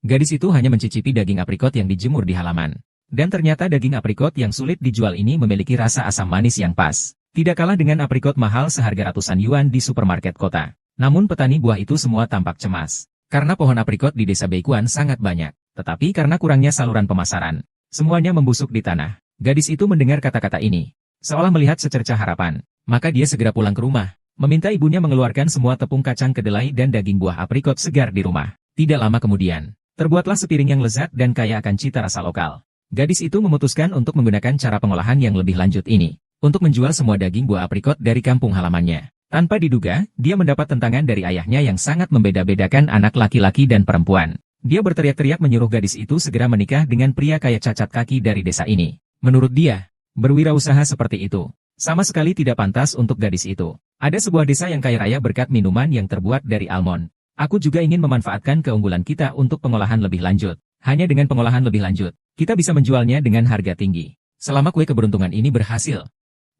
Gadis itu hanya mencicipi daging aprikot yang dijemur di halaman. Dan ternyata daging aprikot yang sulit dijual ini memiliki rasa asam manis yang pas. Tidak kalah dengan aprikot mahal seharga ratusan yuan di supermarket kota. Namun petani buah itu semua tampak cemas. Karena pohon aprikot di desa Beikuan sangat banyak. Tetapi karena kurangnya saluran pemasaran, semuanya membusuk di tanah. Gadis itu mendengar kata-kata ini, seolah melihat secercah harapan. Maka dia segera pulang ke rumah, meminta ibunya mengeluarkan semua tepung kacang kedelai dan daging buah aprikot segar di rumah. Tidak lama kemudian, terbuatlah sepiring yang lezat dan kaya akan cita rasa lokal. Gadis itu memutuskan untuk menggunakan cara pengolahan yang lebih lanjut ini, untuk menjual semua daging buah aprikot dari kampung halamannya. Tanpa diduga, dia mendapat tentangan dari ayahnya yang sangat membeda-bedakan anak laki-laki dan perempuan. Dia berteriak-teriak menyuruh gadis itu segera menikah dengan pria kaya cacat kaki dari desa ini. Menurut dia, berwirausaha seperti itu sama sekali tidak pantas untuk gadis itu. Ada sebuah desa yang kaya raya berkat minuman yang terbuat dari almond. Aku juga ingin memanfaatkan keunggulan kita untuk pengolahan lebih lanjut. Hanya dengan pengolahan lebih lanjut, kita bisa menjualnya dengan harga tinggi. Selama kue keberuntungan ini berhasil,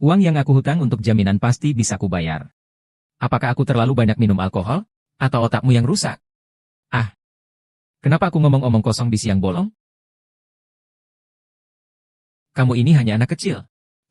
uang yang aku hutang untuk jaminan pasti bisa kubayar. Apakah aku terlalu banyak minum alkohol? Atau otakmu yang rusak? Ah, kenapa aku ngomong-ngomong kosong di siang bolong? Kamu ini hanya anak kecil.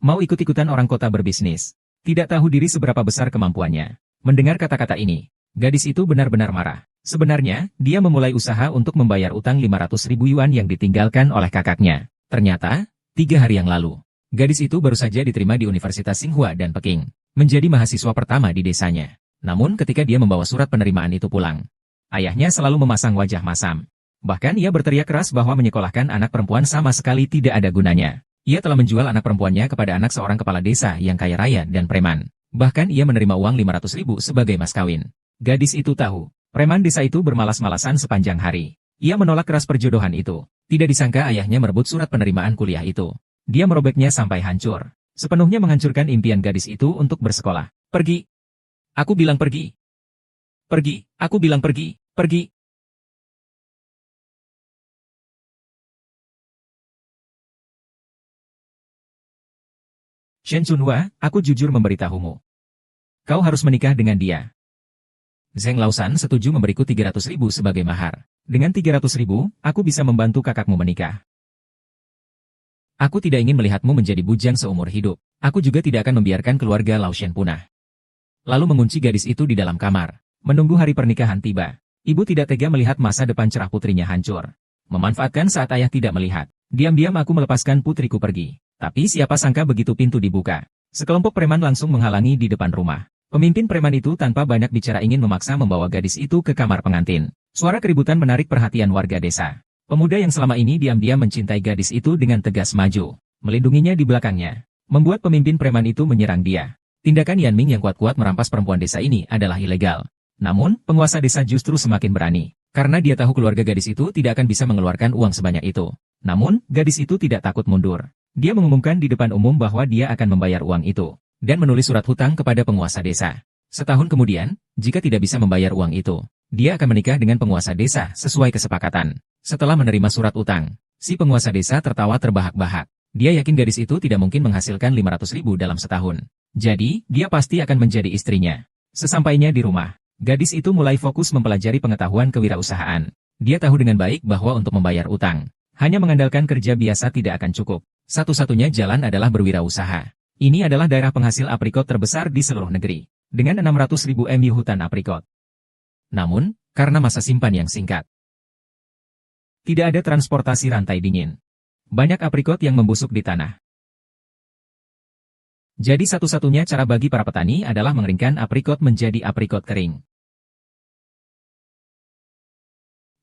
Mau ikut-ikutan orang kota berbisnis. Tidak tahu diri seberapa besar kemampuannya. Mendengar kata-kata ini, gadis itu benar-benar marah. Sebenarnya, dia memulai usaha untuk membayar utang 500.000 yuan yang ditinggalkan oleh kakaknya. Ternyata, 3 hari yang lalu, gadis itu baru saja diterima di Universitas Tsinghua dan Peking, menjadi mahasiswa pertama di desanya. Namun ketika dia membawa surat penerimaan itu pulang, ayahnya selalu memasang wajah masam. Bahkan ia berteriak keras bahwa menyekolahkan anak perempuan sama sekali tidak ada gunanya. Ia telah menjual anak perempuannya kepada anak seorang kepala desa yang kaya raya dan preman. Bahkan ia menerima uang 500.000 sebagai mas kawin. Gadis itu tahu, preman desa itu bermalas-malasan sepanjang hari. Ia menolak keras perjodohan itu. Tidak disangka ayahnya merebut surat penerimaan kuliah itu. Dia merobeknya sampai hancur. Sepenuhnya menghancurkan impian gadis itu untuk bersekolah. Pergi. Aku bilang pergi. Pergi. Aku bilang pergi. Pergi. Shen Chunhua, aku jujur memberitahumu. Kau harus menikah dengan dia. Zheng Laosan setuju memberiku 300.000 sebagai mahar. Dengan 300.000, aku bisa membantu kakakmu menikah. Aku tidak ingin melihatmu menjadi bujang seumur hidup. Aku juga tidak akan membiarkan keluarga Lao Shen punah. Lalu mengunci gadis itu di dalam kamar. Menunggu hari pernikahan tiba. Ibu tidak tega melihat masa depan cerah putrinya hancur. Memanfaatkan saat ayah tidak melihat. Diam-diam aku melepaskan putriku pergi. Tapi siapa sangka begitu pintu dibuka, sekelompok preman langsung menghalangi di depan rumah. Pemimpin preman itu tanpa banyak bicara ingin memaksa membawa gadis itu ke kamar pengantin. Suara keributan menarik perhatian warga desa. Pemuda yang selama ini diam-diam mencintai gadis itu dengan tegas maju, melindunginya di belakangnya, membuat pemimpin preman itu menyerang dia. Tindakan Yan Ming yang kuat-kuat merampas perempuan desa ini adalah ilegal. Namun, penguasa desa justru semakin berani, karena dia tahu keluarga gadis itu tidak akan bisa mengeluarkan uang sebanyak itu. Namun, gadis itu tidak takut mundur. Dia mengumumkan di depan umum bahwa dia akan membayar uang itu, dan menulis surat hutang kepada penguasa desa. Setahun kemudian, jika tidak bisa membayar uang itu, dia akan menikah dengan penguasa desa sesuai kesepakatan. Setelah menerima surat utang, si penguasa desa tertawa terbahak-bahak. Dia yakin gadis itu tidak mungkin menghasilkan 500.000 dalam setahun. Jadi, dia pasti akan menjadi istrinya. Sesampainya di rumah, gadis itu mulai fokus mempelajari pengetahuan kewirausahaan. Dia tahu dengan baik bahwa untuk membayar utang, hanya mengandalkan kerja biasa tidak akan cukup. Satu-satunya jalan adalah berwirausaha. Ini adalah daerah penghasil aprikot terbesar di seluruh negeri, dengan 600.000 MU hutan aprikot. Namun, karena masa simpan yang singkat, tidak ada transportasi rantai dingin. Banyak aprikot yang membusuk di tanah. Jadi satu-satunya cara bagi para petani adalah mengeringkan aprikot menjadi aprikot kering.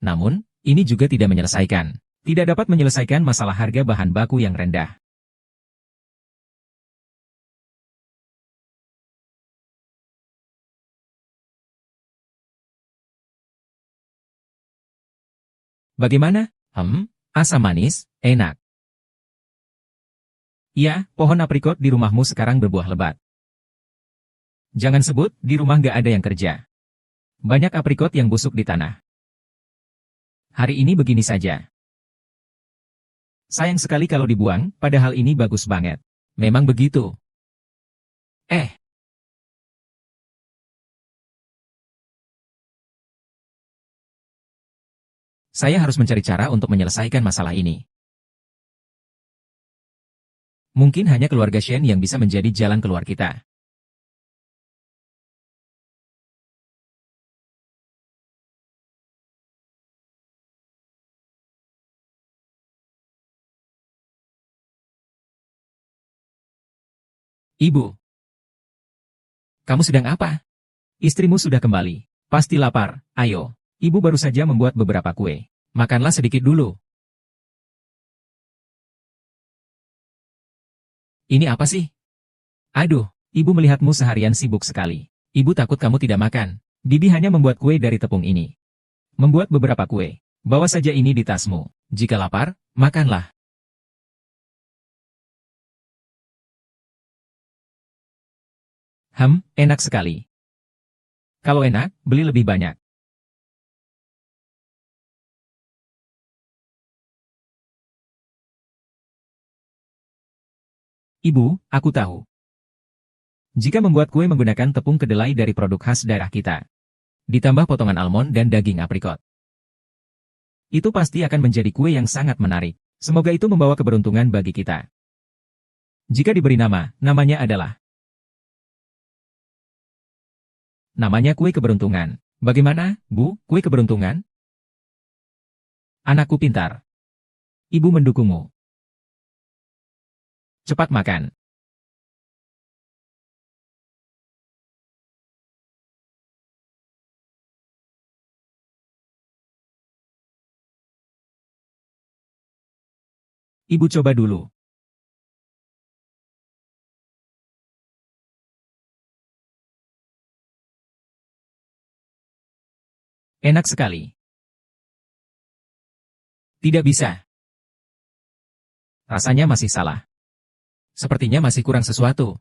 Namun, ini juga tidak menyelesaikan. Tidak dapat menyelesaikan masalah harga bahan baku yang rendah. Bagaimana? Asam manis, enak. Ya, pohon aprikot di rumahmu sekarang berbuah lebat. Jangan sebut, di rumah nggak ada yang kerja. Banyak aprikot yang busuk di tanah. Hari ini begini saja. Sayang sekali kalau dibuang, padahal ini bagus banget. Memang begitu. Saya harus mencari cara untuk menyelesaikan masalah ini. Mungkin hanya keluarga Shen yang bisa menjadi jalan keluar kita. Ibu, kamu sedang apa? Istrimu sudah kembali. Pasti lapar. Ayo, ibu baru saja membuat beberapa kue. Makanlah sedikit dulu. Ini apa sih? Aduh, ibu melihatmu seharian sibuk sekali. Ibu takut kamu tidak makan. Bibi hanya membuat kue dari tepung ini. Membuat beberapa kue. Bawa saja ini di tasmu. Jika lapar, makanlah. Enak sekali. Kalau enak, beli lebih banyak. Ibu, aku tahu. Jika membuat kue menggunakan tepung kedelai dari produk khas daerah kita, ditambah potongan almond dan daging aprikot, itu pasti akan menjadi kue yang sangat menarik. Semoga itu membawa keberuntungan bagi kita. Jika diberi nama, namanya adalah namanya kue keberuntungan. Bagaimana, Bu, kue keberuntungan? Anakku pintar. Ibu mendukungmu. Cepat makan. Ibu coba dulu. Enak sekali. Tidak bisa. Rasanya masih salah. Sepertinya masih kurang sesuatu.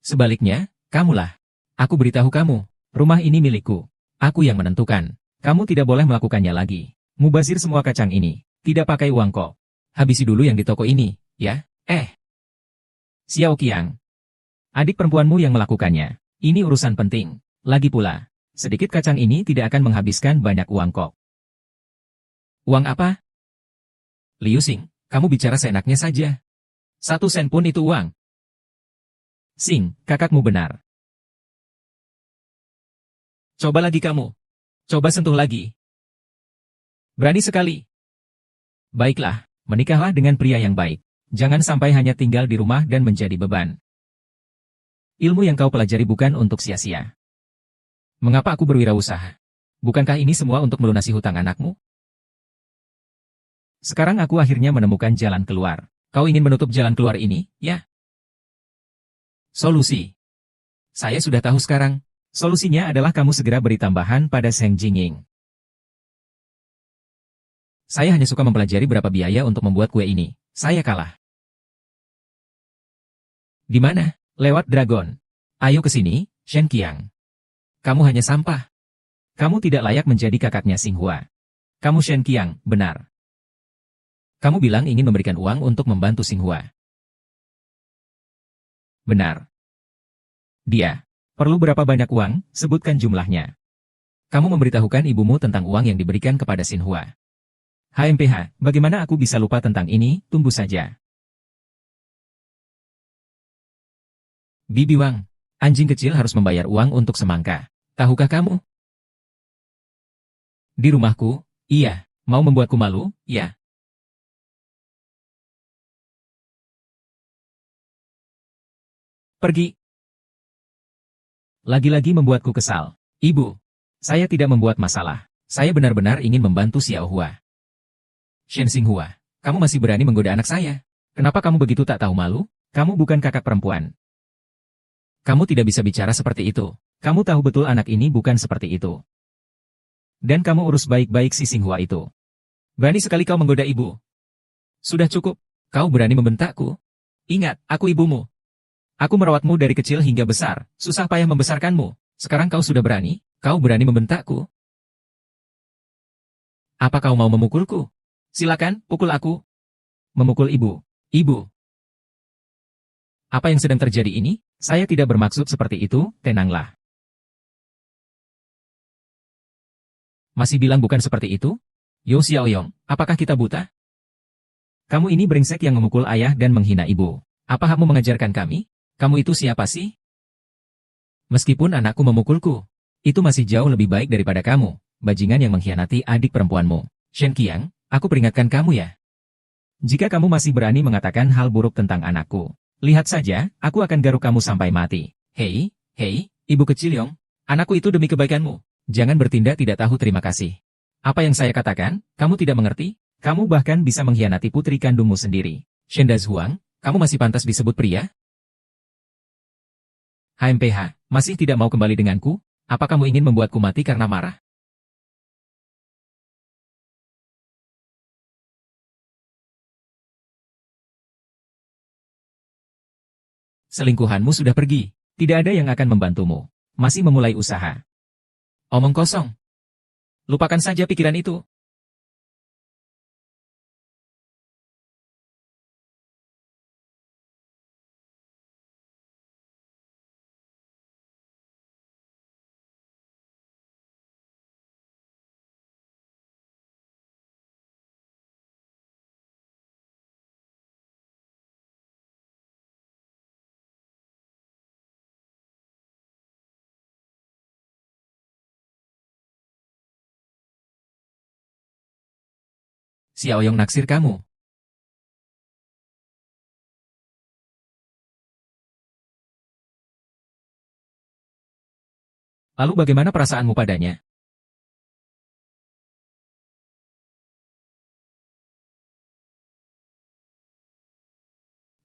Sebaliknya, kamulah. Aku beritahu kamu, rumah ini milikku. Aku yang menentukan. Kamu tidak boleh melakukannya lagi. Mubazir semua kacang ini. Tidak pakai uang kok. Habisi dulu yang di toko ini, ya? Xiao Qiang. Adik perempuanmu yang melakukannya. Ini urusan penting. Lagi pula, sedikit kacang ini tidak akan menghabiskan banyak uang kok. Uang apa? Liu Xing, kamu bicara seenaknya saja. 1 sen pun itu uang. Xing, kakakmu benar. Coba lagi kamu. Coba sentuh lagi. Berani sekali. Baiklah, menikahlah dengan pria yang baik. Jangan sampai hanya tinggal di rumah dan menjadi beban. Ilmu yang kau pelajari bukan untuk sia-sia. Mengapa aku berwirausaha? Bukankah ini semua untuk melunasi hutang anakmu? Sekarang aku akhirnya menemukan jalan keluar. Kau ingin menutup jalan keluar ini, ya? Solusi. Saya sudah tahu sekarang. Solusinya adalah kamu segera beri tambahan pada Seng Jingying. Saya hanya suka mempelajari berapa biaya untuk membuat kue ini. Saya kalah. Di mana? Lewat dragon. Ayo ke sini, Shen Qiang. Kamu hanya sampah. Kamu tidak layak menjadi kakaknya Xinghua. Kamu Shen Qiang, benar. Kamu bilang ingin memberikan uang untuk membantu Xinghua. Benar. Dia. Perlu berapa banyak uang? Sebutkan jumlahnya. Kamu memberitahukan ibumu tentang uang yang diberikan kepada Xinhua. HMPH, bagaimana aku bisa lupa tentang ini? Tunggu saja. Bibi Wang, anjing kecil harus membayar uang untuk semangka. Tahukah kamu? Di rumahku, iya. Mau membuatku malu, ya. Pergi. Lagi-lagi membuatku kesal. Ibu, saya tidak membuat masalah. Saya benar-benar ingin membantu Xiao Hua. Shen Xinghua, kamu masih berani menggoda anak saya? Kenapa kamu begitu tak tahu malu? Kamu bukan kakak perempuan. Kamu tidak bisa bicara seperti itu. Kamu tahu betul anak ini bukan seperti itu. Dan kamu urus baik-baik si Xinghua itu. Berani sekali kau menggoda ibu. Sudah cukup. Kau berani membentakku. Ingat, aku ibumu. Aku merawatmu dari kecil hingga besar. Susah payah membesarkanmu. Sekarang kau sudah berani? Kau berani membentakku? Apa kau mau memukulku? Silakan, pukul aku. Memukul ibu. Ibu. Apa yang sedang terjadi ini? Saya tidak bermaksud seperti itu, tenanglah. Masih bilang bukan seperti itu? Yo Xiaoyong, apakah kita buta? Kamu ini brengsek yang memukul ayah dan menghina ibu. Apa hakmu mengajarkan kami? Kamu itu siapa sih? Meskipun anakku memukulku, itu masih jauh lebih baik daripada kamu, bajingan yang mengkhianati adik perempuanmu. Shen Qiang, aku peringatkan kamu ya. Jika kamu masih berani mengatakan hal buruk tentang anakku, lihat saja, aku akan garuk kamu sampai mati. Hei, ibu kecil Yong, anakku itu demi kebaikanmu. Jangan bertindak tidak tahu terima kasih. Apa yang saya katakan, kamu tidak mengerti? Kamu bahkan bisa mengkhianati putri kandungmu sendiri. Shen Dazuang, kamu masih pantas disebut pria? HMPH, masih tidak mau kembali denganku? Apa kamu ingin membuatku mati karena marah? Selingkuhanmu sudah pergi. Tidak ada yang akan membantumu. Masih memulai usaha. Omong kosong. Lupakan saja pikiran itu. Xiaoyong naksir kamu. Lalu bagaimana perasaanmu padanya?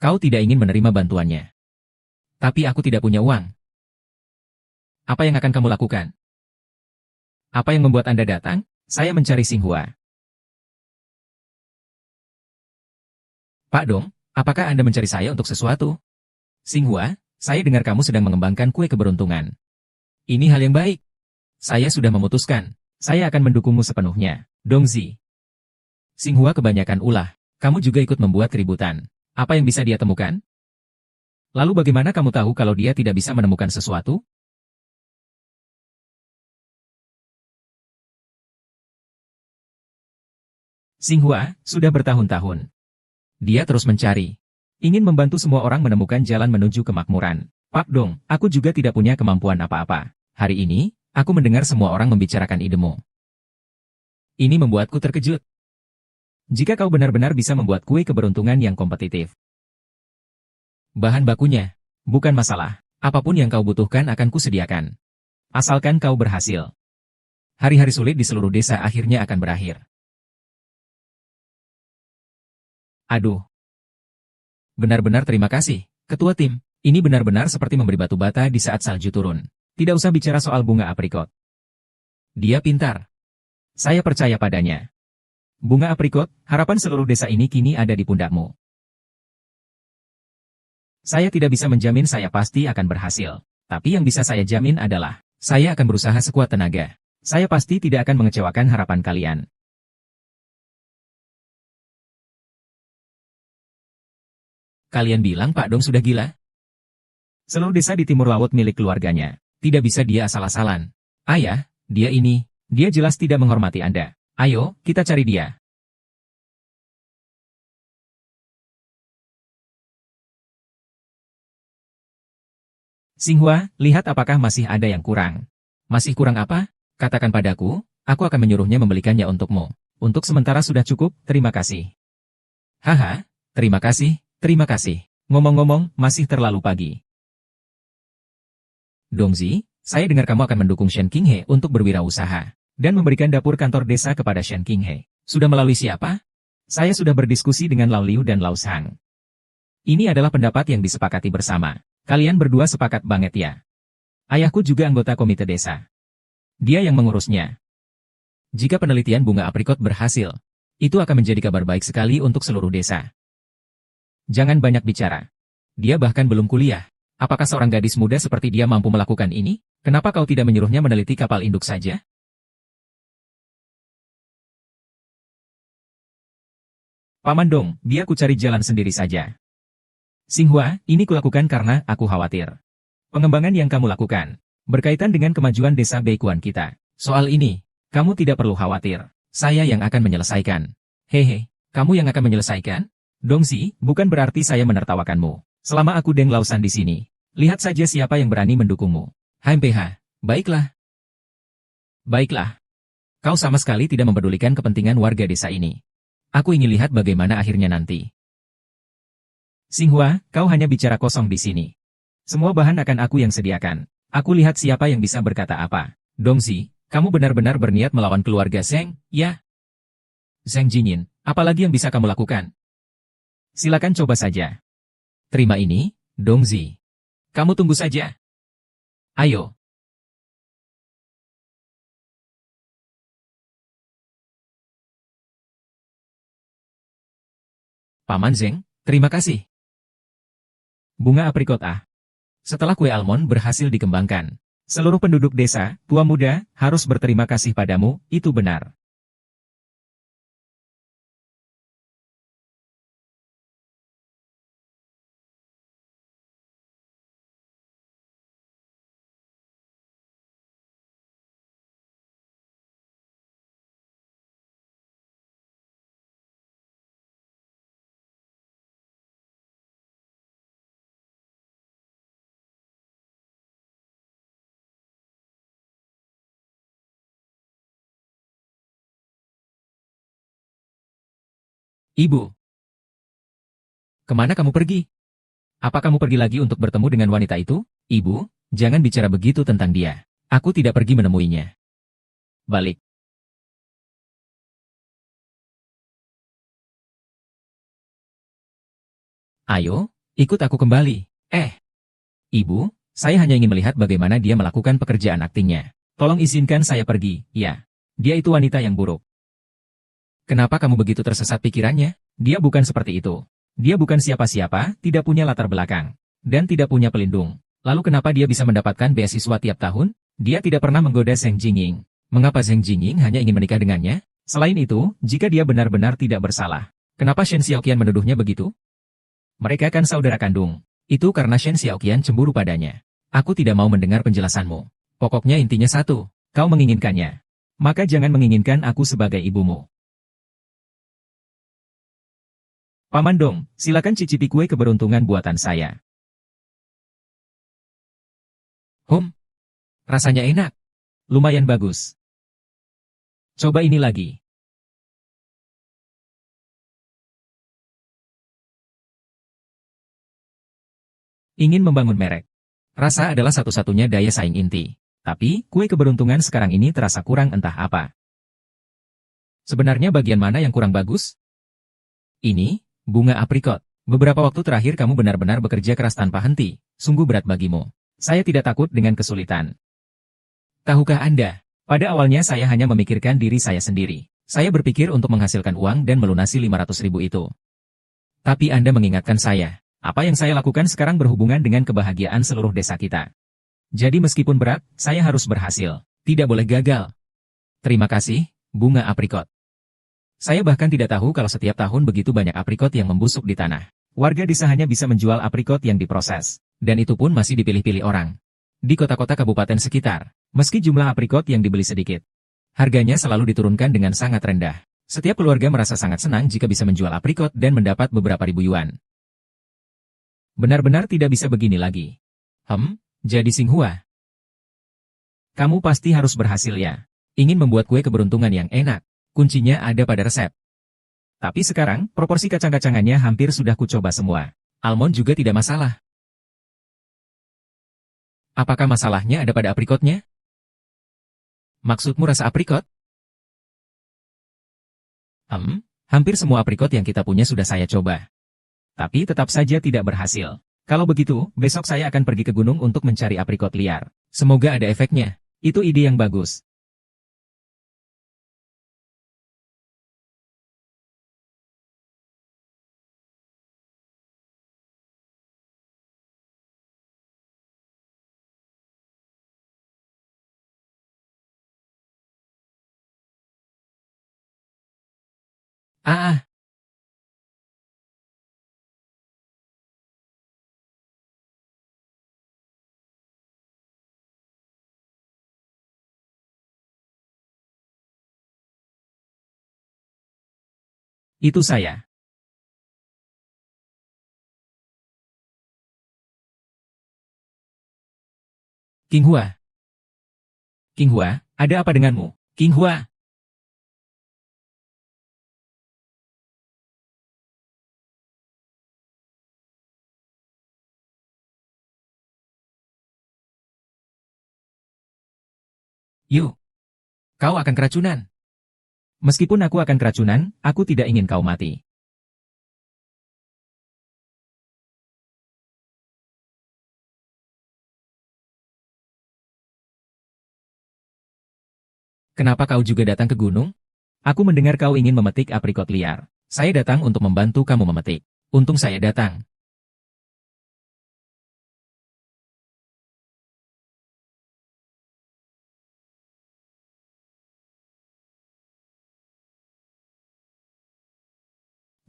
Kau tidak ingin menerima bantuannya. Tapi aku tidak punya uang. Apa yang akan kamu lakukan? Apa yang membuat Anda datang? Saya mencari Xinghua. Pak Dong, apakah Anda mencari saya untuk sesuatu? Xinghua, saya dengar kamu sedang mengembangkan kue keberuntungan. Ini hal yang baik. Saya sudah memutuskan. Saya akan mendukungmu sepenuhnya. Dongzi. Xinghua kebanyakan ulah. Kamu juga ikut membuat keributan. Apa yang bisa dia temukan? Lalu bagaimana kamu tahu kalau dia tidak bisa menemukan sesuatu? Xinghua, sudah bertahun-tahun. Dia terus mencari. Ingin membantu semua orang menemukan jalan menuju kemakmuran. Pak Dong, aku juga tidak punya kemampuan apa-apa. Hari ini, aku mendengar semua orang membicarakan idemu. Ini membuatku terkejut. Jika kau benar-benar bisa membuat kue keberuntungan yang kompetitif. Bahan bakunya, bukan masalah. Apapun yang kau butuhkan akan kusediakan. Asalkan kau berhasil. Hari-hari sulit di seluruh desa akhirnya akan berakhir. Aduh. Benar-benar terima kasih, Ketua Tim. Ini benar-benar seperti memberi batu bata di saat salju turun. Tidak usah bicara soal bunga aprikot. Dia pintar. Saya percaya padanya. Bunga aprikot, harapan seluruh desa ini kini ada di pundakmu. Saya tidak bisa menjamin saya pasti akan berhasil. Tapi yang bisa saya jamin adalah, saya akan berusaha sekuat tenaga. Saya pasti tidak akan mengecewakan harapan kalian. Kalian bilang Pak Dong sudah gila? Seluruh desa di timur laut milik keluarganya. Tidak bisa dia asal-asalan. Ayah, dia jelas tidak menghormati Anda. Ayo, kita cari dia. Xinghua, lihat apakah masih ada yang kurang. Masih kurang apa? Katakan padaku, aku akan menyuruhnya membelikannya untukmu. Untuk sementara sudah cukup, terima kasih. Haha, terima kasih, terima kasih. Ngomong-ngomong, masih terlalu pagi. Dongzi, saya dengar kamu akan mendukung Shen Qinghe untuk berwirausaha dan memberikan dapur kantor desa kepada Shen Qinghe. Sudah melalui siapa? Saya sudah berdiskusi dengan Lao Liu dan Lao Shang. Ini adalah pendapat yang disepakati bersama. Kalian berdua sepakat banget ya. Ayahku juga anggota komite desa. Dia yang mengurusnya. Jika penelitian bunga aprikot berhasil, itu akan menjadi kabar baik sekali untuk seluruh desa. Jangan banyak bicara. Dia bahkan belum kuliah. Apakah seorang gadis muda seperti dia mampu melakukan ini? Kenapa kau tidak menyuruhnya meneliti kapal induk saja? Paman Dong, biar ku cari jalan sendiri saja. Xinghua, ini kulakukan karena aku khawatir. Pengembangan yang kamu lakukan berkaitan dengan kemajuan desa Beikuan kita. Soal ini, kamu tidak perlu khawatir. Saya yang akan menyelesaikan. Hehe, kamu yang akan menyelesaikan? Dongsi, bukan berarti saya menertawakanmu. Selama aku Deng Lausan di sini, lihat saja siapa yang berani mendukungmu. HMPH, baiklah. Baiklah. Kau sama sekali tidak mempedulikan kepentingan warga desa ini. Aku ingin lihat bagaimana akhirnya nanti. Xinghua, kau hanya bicara kosong di sini. Semua bahan akan aku yang sediakan. Aku lihat siapa yang bisa berkata apa. Dongsi, kamu benar-benar berniat melawan keluarga Zheng, ya? Zheng Jingyin, apalagi yang bisa kamu lakukan? Silakan coba saja. Terima ini, Dongzi. Kamu tunggu saja. Ayo. Paman Zheng, terima kasih. Bunga aprikot ah. Setelah kue almond berhasil dikembangkan, seluruh penduduk desa, tua muda, harus berterima kasih padamu, itu benar. Ibu, kemana kamu pergi? Apa kamu pergi lagi untuk bertemu dengan wanita itu? Ibu, jangan bicara begitu tentang dia. Aku tidak pergi menemuinya. Balik. Ayo, ikut aku kembali. Ibu, saya hanya ingin melihat bagaimana dia melakukan pekerjaan aktingnya. Tolong izinkan saya pergi, ya. Dia itu wanita yang buruk. Kenapa kamu begitu tersesat pikirannya? Dia bukan seperti itu. Dia bukan siapa-siapa, tidak punya latar belakang, dan tidak punya pelindung. Lalu kenapa dia bisa mendapatkan beasiswa tiap tahun? Dia tidak pernah menggoda Zheng Jingying. Mengapa Zheng Jingying hanya ingin menikah dengannya? Selain itu, jika dia benar-benar tidak bersalah, kenapa Shen Xiaoqian menuduhnya begitu? Mereka kan saudara kandung. Itu karena Shen Xiaoqian cemburu padanya. Aku tidak mau mendengar penjelasanmu. Pokoknya intinya satu, kau menginginkannya. Maka jangan menginginkan aku sebagai ibumu. Paman Dong, silakan cicipi kue keberuntungan buatan saya. Rasanya enak. Lumayan bagus. Coba ini lagi. Ingin membangun merek. Rasa adalah satu-satunya daya saing inti. Tapi, kue keberuntungan sekarang ini terasa kurang entah apa. Sebenarnya bagian mana yang kurang bagus? Ini, bunga aprikot. Beberapa waktu terakhir kamu benar-benar bekerja keras tanpa henti. Sungguh berat bagimu. Saya tidak takut dengan kesulitan. Tahukah Anda? Pada awalnya saya hanya memikirkan diri saya sendiri. Saya berpikir untuk menghasilkan uang dan melunasi 500.000 itu. Tapi Anda mengingatkan saya. Apa yang saya lakukan sekarang berhubungan dengan kebahagiaan seluruh desa kita. Jadi meskipun berat, saya harus berhasil. Tidak boleh gagal. Terima kasih, bunga aprikot. Saya bahkan tidak tahu kalau setiap tahun begitu banyak aprikot yang membusuk di tanah. Warga desa hanya bisa menjual aprikot yang diproses. Dan itu pun masih dipilih-pilih orang. Di kota-kota kabupaten sekitar, meski jumlah aprikot yang dibeli sedikit, harganya selalu diturunkan dengan sangat rendah. Setiap keluarga merasa sangat senang jika bisa menjual aprikot dan mendapat beberapa ribu yuan. Benar-benar tidak bisa begini lagi. Jadi Xinghua. Kamu pasti harus berhasil ya. Ingin membuat kue keberuntungan yang enak. Kuncinya ada pada resep. Tapi sekarang, proporsi kacang-kacangannya hampir sudah kucoba semua. Almond juga tidak masalah. Apakah masalahnya ada pada aprikotnya? Maksudmu rasa aprikot? Hampir semua aprikot yang kita punya sudah saya coba. Tapi tetap saja tidak berhasil. Kalau begitu, besok saya akan pergi ke gunung untuk mencari aprikot liar. Semoga ada efeknya. Itu ide yang bagus. Ah, Itu saya. Qinghua. Qinghua, ada apa denganmu? Qinghua. Yuk. Kau akan keracunan. Meskipun aku akan keracunan, aku tidak ingin kau mati. Kenapa kau juga datang ke gunung? Aku mendengar kau ingin memetik aprikot liar. Saya datang untuk membantu kamu memetik. Untung saya datang.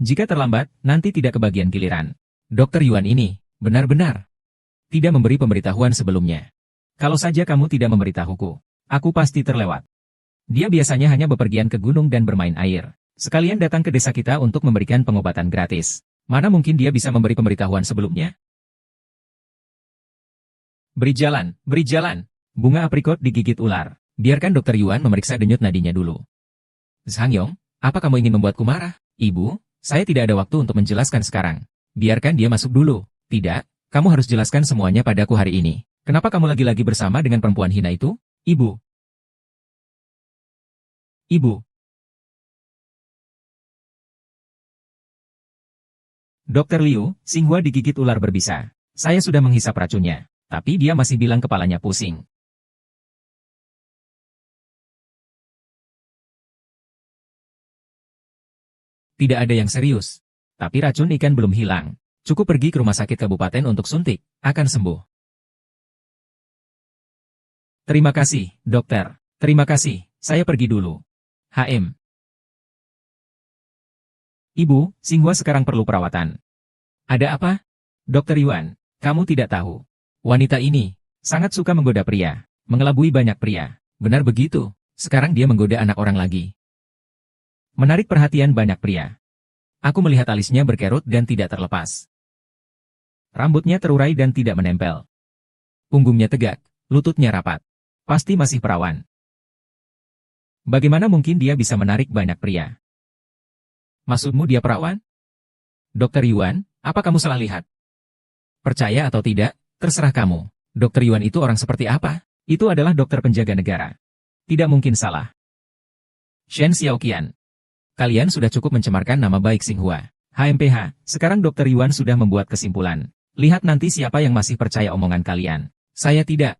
Jika terlambat, nanti tidak kebagian giliran. Dokter Yuan ini, benar-benar tidak memberi pemberitahuan sebelumnya. Kalau saja kamu tidak memberitahuku, aku pasti terlewat. Dia biasanya hanya bepergian ke gunung dan bermain air. Sekalian datang ke desa kita untuk memberikan pengobatan gratis. Mana mungkin dia bisa memberi pemberitahuan sebelumnya? Beri jalan, beri jalan. Bunga aprikot digigit ular. Biarkan Dokter Yuan memeriksa denyut nadinya dulu. Zhangyong, apa kamu ingin membuatku marah? Ibu, saya tidak ada waktu untuk menjelaskan sekarang. Biarkan dia masuk dulu. Tidak, kamu harus jelaskan semuanya padaku hari ini. Kenapa kamu lagi-lagi bersama dengan perempuan hina itu? Ibu. Ibu. Dokter Liu, Xinghua digigit ular berbisa. Saya sudah menghisap racunnya, tapi dia masih bilang kepalanya pusing. Tidak ada yang serius. Tapi racun ikan belum hilang. Cukup pergi ke rumah sakit kabupaten untuk suntik, akan sembuh. Terima kasih, dokter. Terima kasih, saya pergi dulu. HM. Ibu, Xinghua sekarang perlu perawatan. Ada apa? Dokter Yuan, kamu tidak tahu. Wanita ini sangat suka menggoda pria, mengelabui banyak pria. Benar begitu, sekarang dia menggoda anak orang lagi. Menarik perhatian banyak pria. Aku melihat alisnya berkerut dan tidak terlepas. Rambutnya terurai dan tidak menempel. Punggungnya tegak, lututnya rapat. Pasti masih perawan. Bagaimana mungkin dia bisa menarik banyak pria? Maksudmu dia perawan? Dokter Yuan, apa kamu salah lihat? Percaya atau tidak, terserah kamu. Dokter Yuan itu orang seperti apa? Itu adalah dokter penjaga negara. Tidak mungkin salah. Shen Xiaoqian. Kalian sudah cukup mencemarkan nama baik Xinghua. HMPH, sekarang Dokter Yuan sudah membuat kesimpulan. Lihat nanti siapa yang masih percaya omongan kalian. Saya tidak.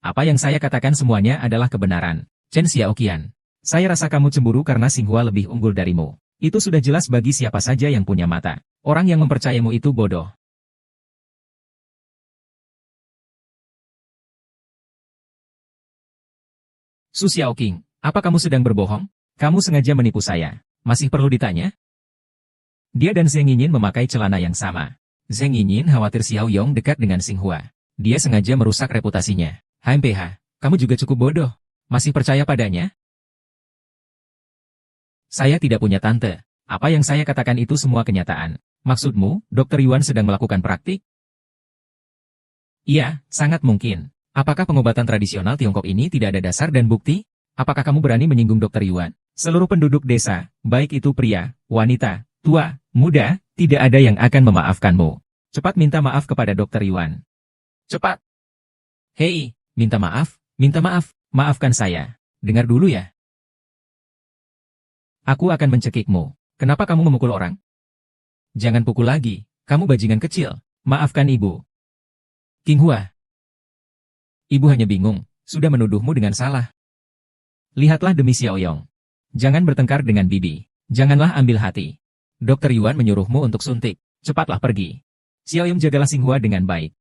Apa yang saya katakan semuanya adalah kebenaran. Chen Xiaoqian. Saya rasa kamu cemburu karena Xinghua lebih unggul darimu. Itu sudah jelas bagi siapa saja yang punya mata. Orang yang mempercayamu itu bodoh. Su Xiaoqing, apa kamu sedang berbohong? Kamu sengaja menipu saya. Masih perlu ditanya? Dia dan Zheng Yinyin memakai celana yang sama. Zheng Yinyin khawatir Xiao Yong dekat dengan Xinghua. Dia sengaja merusak reputasinya. HMPH, kamu juga cukup bodoh. Masih percaya padanya? Saya tidak punya tante. Apa yang saya katakan itu semua kenyataan. Maksudmu, Dokter Yuan sedang melakukan praktik? Iya, sangat mungkin. Apakah pengobatan tradisional Tiongkok ini tidak ada dasar dan bukti? Apakah kamu berani menyinggung Dokter Yuan? Seluruh penduduk desa, baik itu pria, wanita, tua, muda, tidak ada yang akan memaafkanmu. Cepat minta maaf kepada Dokter Yuan. Cepat. Hei, minta maaf, maafkan saya. Dengar dulu ya. Aku akan mencekikmu. Kenapa kamu memukul orang? Jangan pukul lagi, kamu bajingan kecil. Maafkan ibu. Qinghua. Ibu hanya bingung, sudah menuduhmu dengan salah. Lihatlah demi Xiaoyong. Jangan bertengkar dengan bibi. Janganlah ambil hati. Dokter Yuan menyuruhmu untuk suntik. Cepatlah pergi. Xiaoyong jagalah Xinghua dengan baik.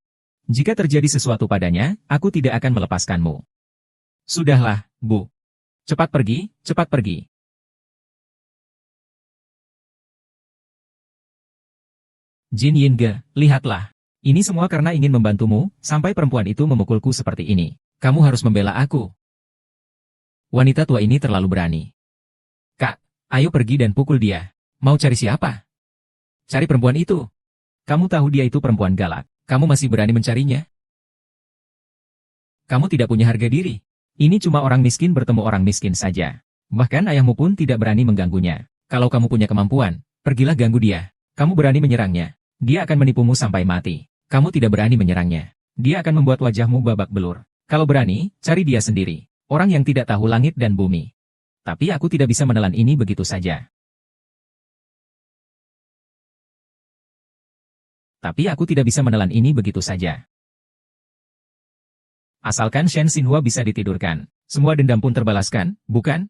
Jika terjadi sesuatu padanya, aku tidak akan melepaskanmu. Sudahlah, Bu. Cepat pergi, cepat pergi. Jin Yinge, lihatlah. Ini semua karena ingin membantumu, sampai perempuan itu memukulku seperti ini. Kamu harus membela aku. Wanita tua ini terlalu berani. Kak, Ayo pergi dan pukul dia. Mau cari siapa? Cari perempuan itu. Kamu tahu dia itu perempuan galak. Kamu masih berani mencarinya? Kamu tidak punya harga diri. Ini cuma orang miskin bertemu orang miskin saja. Bahkan ayahmu pun tidak berani mengganggunya. Kalau kamu punya kemampuan, pergilah ganggu dia. Kamu berani menyerangnya. Dia akan menipumu sampai mati. Kamu tidak berani menyerangnya. Dia akan membuat wajahmu babak belur. Kalau berani, cari dia sendiri. Orang yang tidak tahu langit dan bumi. Tapi aku tidak bisa menelan ini begitu saja. Asalkan Shen Xinhua bisa ditidurkan. Semua dendam pun terbalaskan, bukan?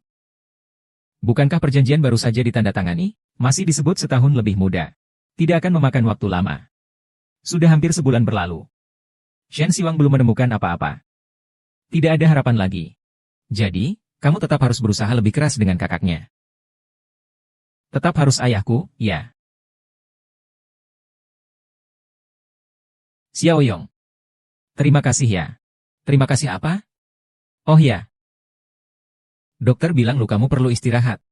Bukankah perjanjian baru saja ditandatangani? Masih disebut setahun lebih muda. Tidak akan memakan waktu lama. Sudah hampir sebulan berlalu. Shen Xiwang belum menemukan apa-apa. Tidak ada harapan lagi. Jadi, kamu tetap harus berusaha lebih keras dengan kakaknya. Tetap harus ayahku, ya. Xiao Yong. Terima kasih ya. Terima kasih apa? Oh ya. Dokter bilang lukamu perlu istirahat.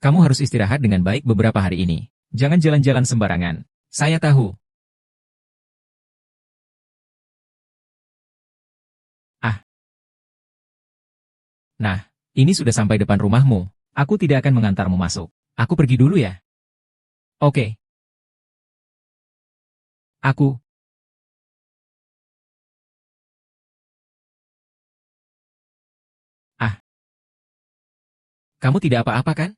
Kamu harus istirahat dengan baik beberapa hari ini. Jangan jalan-jalan sembarangan. Saya tahu. Ah. Nah, ini sudah sampai depan rumahmu. Aku tidak akan mengantarmu masuk. Aku pergi dulu ya. Oke. Aku. Ah. Kamu tidak apa-apa kan?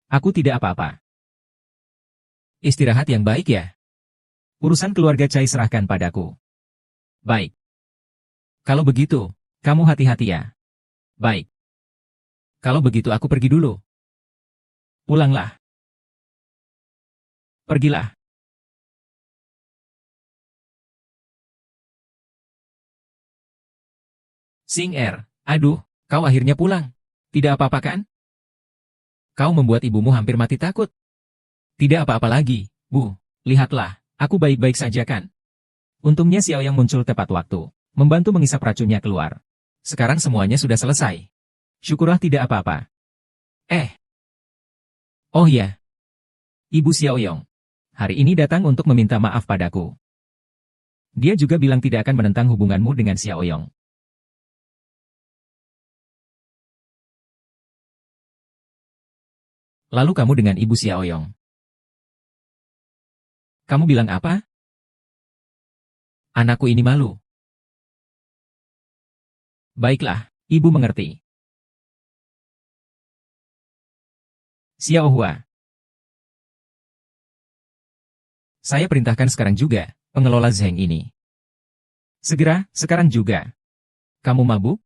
Aku tidak apa-apa. Istirahat yang baik ya. Urusan keluarga Cai serahkan padaku. Baik. Kalau begitu, kamu hati-hati ya. Baik. Kalau begitu aku pergi dulu. Pulanglah. Pergilah. Sing Er, aduh, kau akhirnya pulang. Tidak apa-apa kan? Kau membuat ibumu hampir mati takut. Tidak apa-apa lagi, Bu. Lihatlah, aku baik-baik saja kan? Untungnya Xiao yang muncul tepat waktu, membantu mengisap racunnya keluar. Sekarang semuanya sudah selesai. Syukurlah tidak apa-apa. Oh ya. Ibu Xiao Yong. Hari ini datang untuk meminta maaf padaku. Dia juga bilang tidak akan menentang hubunganmu dengan Xiao Yong. Lalu kamu dengan Ibu Xiao Yong. Kamu bilang apa? Anakku ini malu. Baiklah, Ibu mengerti. Xiao Hua. Saya perintahkan sekarang juga, pengelola Zheng ini. Segera, sekarang juga. Kamu mabuk?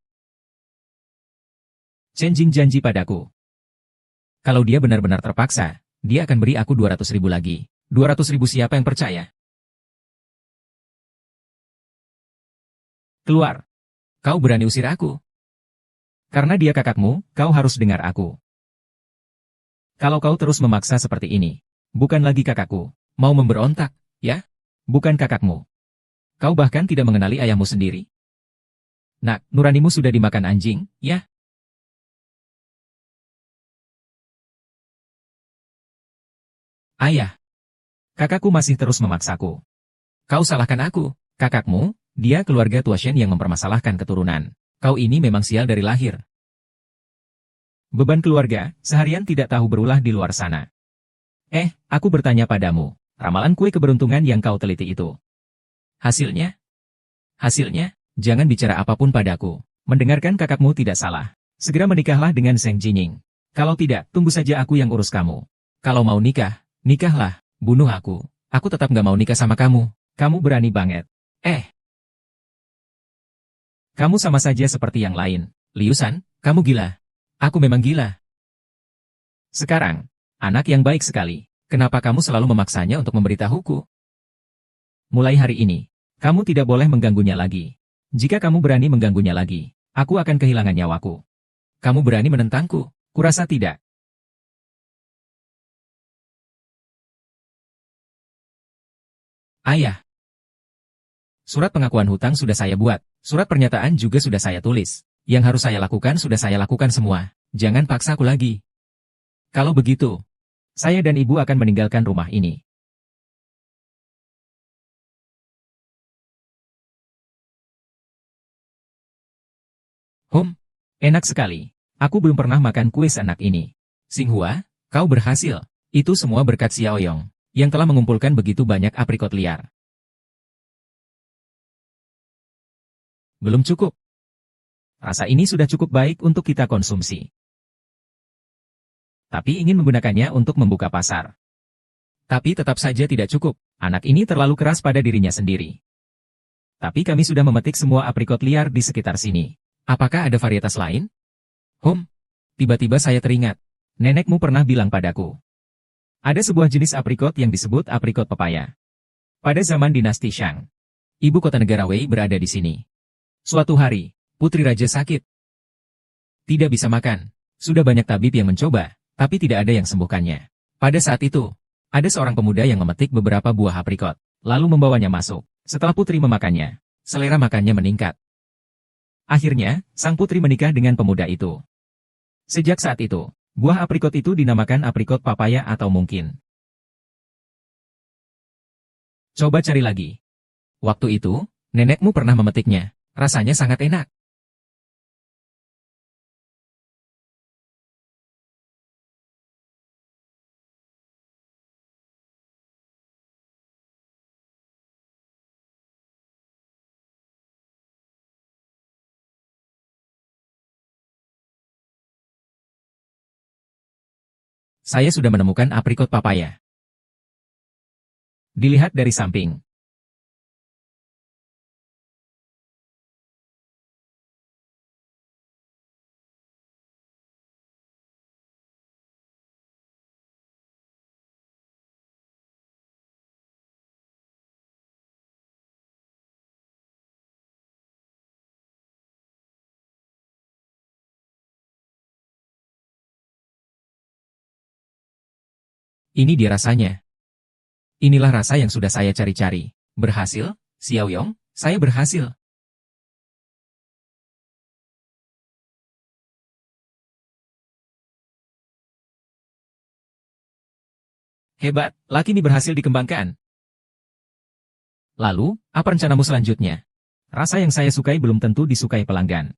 Chen Jing janji padaku. Kalau dia benar-benar terpaksa, dia akan beri aku 200.000 lagi. 200.000 siapa yang percaya? Keluar. Kau berani usir aku? Karena dia kakakmu, kau harus dengar aku. Kalau kau terus memaksa seperti ini, bukan lagi kakakku, mau memberontak, ya? Bukan kakakmu. Kau bahkan tidak mengenali ayahmu sendiri. Nak, nuranimu sudah dimakan anjing, ya? Ayah. Kakakku masih terus memaksaku. Kau salahkan aku, kakakmu, dia keluarga tua Shen yang mempermasalahkan keturunan. Kau ini memang sial dari lahir. Beban keluarga, seharian tidak tahu berulah di luar sana. Aku bertanya padamu, ramalan kue keberuntungan yang kau teliti itu. Hasilnya? Hasilnya, jangan bicara apapun padaku. Mendengarkan kakakmu tidak salah. Segera menikahlah dengan Zheng Jining. Kalau tidak, tunggu saja aku yang urus kamu. Kalau mau nikah, nikahlah, bunuh aku. Aku tetap gak mau nikah sama kamu. Kamu berani banget. Kamu sama saja seperti yang lain. Liu Shan, kamu gila. Aku memang gila. Sekarang, anak yang baik sekali. Kenapa kamu selalu memaksanya untuk memberitahuku? Mulai hari ini, kamu tidak boleh mengganggunya lagi. Jika kamu berani mengganggunya lagi, aku akan kehilangan nyawaku. Kamu berani menentangku? Kurasa tidak. Ayah. Surat pengakuan hutang sudah saya buat. Surat pernyataan juga sudah saya tulis. Yang harus saya lakukan sudah saya lakukan semua. Jangan paksa aku lagi. Kalau begitu, saya dan ibu akan meninggalkan rumah ini. Enak sekali. Aku belum pernah makan kue seenak ini. Xinghua, kau berhasil. Itu semua berkat Xiaoyong, yang telah mengumpulkan begitu banyak aprikot liar. Belum cukup. Rasa ini sudah cukup baik untuk kita konsumsi. Tapi ingin menggunakannya untuk membuka pasar. Tapi tetap saja tidak cukup. Anak ini terlalu keras pada dirinya sendiri. Tapi kami sudah memetik semua aprikot liar di sekitar sini. Apakah ada varietas lain? Tiba-tiba saya teringat. Nenekmu pernah bilang padaku. Ada sebuah jenis aprikot yang disebut aprikot pepaya. Pada zaman dinasti Shang, ibu kota negara Wei berada di sini. Suatu hari, putri raja sakit. Tidak bisa makan. Sudah banyak tabib yang mencoba, tapi tidak ada yang sembuhkannya. Pada saat itu, ada seorang pemuda yang memetik beberapa buah aprikot, lalu membawanya masuk. Setelah putri memakannya, selera makannya meningkat. Akhirnya, sang putri menikah dengan pemuda itu. Sejak saat itu, buah aprikot itu dinamakan aprikot papaya atau mungkin. Coba cari lagi. Waktu itu, nenekmu pernah memetiknya. Rasanya sangat enak. Saya sudah menemukan aprikot papaya. Dilihat dari samping. Ini dia rasanya. Inilah rasa yang sudah saya cari-cari. Berhasil, Xiaoyong, saya berhasil. Hebat, laki ini berhasil dikembangkan. Lalu, apa rencanamu selanjutnya? Rasa yang saya sukai belum tentu disukai pelanggan.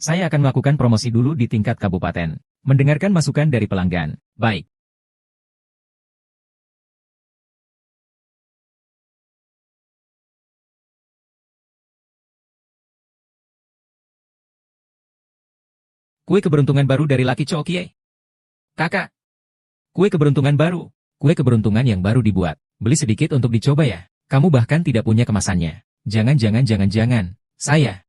Saya akan melakukan promosi dulu di tingkat kabupaten. Mendengarkan masukan dari pelanggan. Baik. Kue keberuntungan baru dari Laki Chokie. Kakak. Kue keberuntungan baru. Kue keberuntungan yang baru dibuat. Beli sedikit untuk dicoba ya. Kamu bahkan tidak punya kemasannya. Jangan. Saya.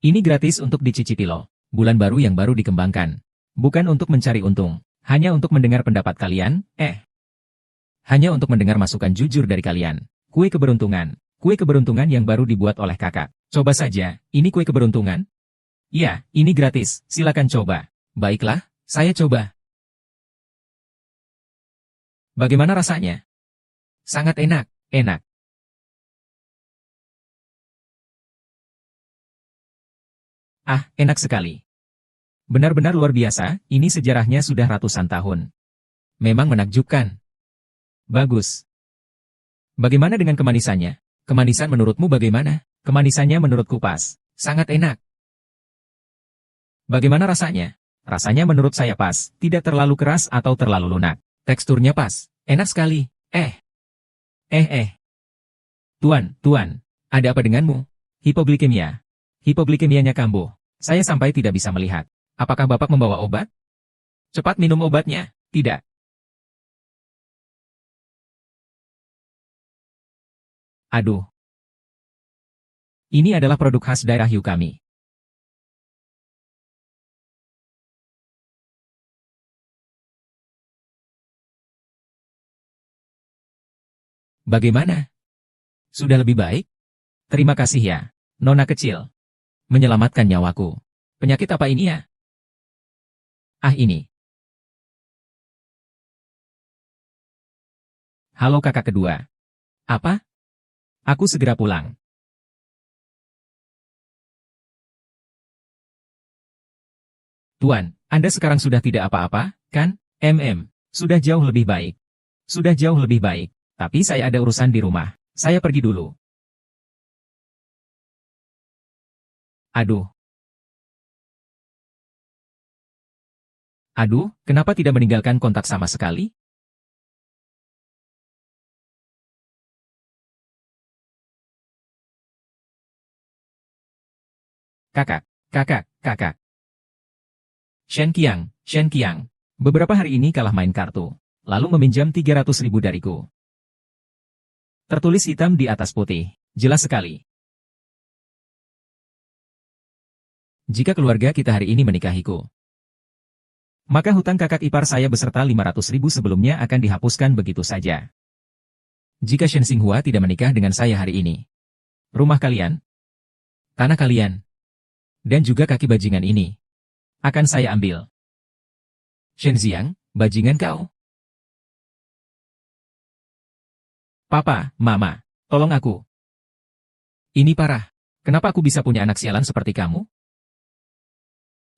Ini gratis untuk dicicipi loh. Bulan baru yang baru dikembangkan. Bukan untuk mencari untung. Hanya untuk mendengar pendapat kalian, hanya untuk mendengar masukan jujur dari kalian. Kue keberuntungan. Kue keberuntungan yang baru dibuat oleh kakak. Coba saja, ini kue keberuntungan? Ya, ini gratis, silakan coba. Baiklah, saya coba. Bagaimana rasanya? Sangat enak, enak. Ah, enak sekali. Benar-benar luar biasa, ini sejarahnya sudah ratusan tahun. Memang menakjubkan. Bagus. Bagaimana dengan kemanisannya? Kemanisan menurutmu bagaimana? Kemanisannya menurutku pas. Sangat enak. Bagaimana rasanya? Rasanya menurut saya pas, tidak terlalu keras atau terlalu lunak. Teksturnya pas. Enak sekali. Eh, eh. Tuan, ada apa denganmu? Hipoglikemia. Hipoglikemianya kambuh. Saya sampai tidak bisa melihat. Apakah Bapak membawa obat? Cepat minum obatnya. Tidak. Aduh. Ini adalah produk khas daerah Yu kami. Bagaimana? Sudah lebih baik? Terima kasih ya, Nona kecil. Menyelamatkan nyawaku. Penyakit apa ini ya? Ah ini. Halo kakak kedua. Apa? Aku segera pulang. Tuan, Anda sekarang sudah tidak apa-apa, kan? Sudah jauh lebih baik. Sudah jauh lebih baik. Tapi saya ada urusan di rumah. Saya pergi dulu. Aduh. Aduh, kenapa tidak meninggalkan kontak sama sekali? Kakak. Shen Qiang. Beberapa hari ini kalah main kartu. Lalu meminjam 300.000 dariku. Tertulis hitam di atas putih. Jelas sekali. Jika keluarga kita hari ini menikahiku, maka hutang kakak ipar saya beserta 500.000 sebelumnya akan dihapuskan begitu saja. Jika Shen Xinghua tidak menikah dengan saya hari ini, rumah kalian, tanah kalian, dan juga kaki bajingan ini, akan saya ambil. Shen Xiang, bajingan kau. Papa, Mama, tolong aku. Ini parah. Kenapa aku bisa punya anak sialan seperti kamu?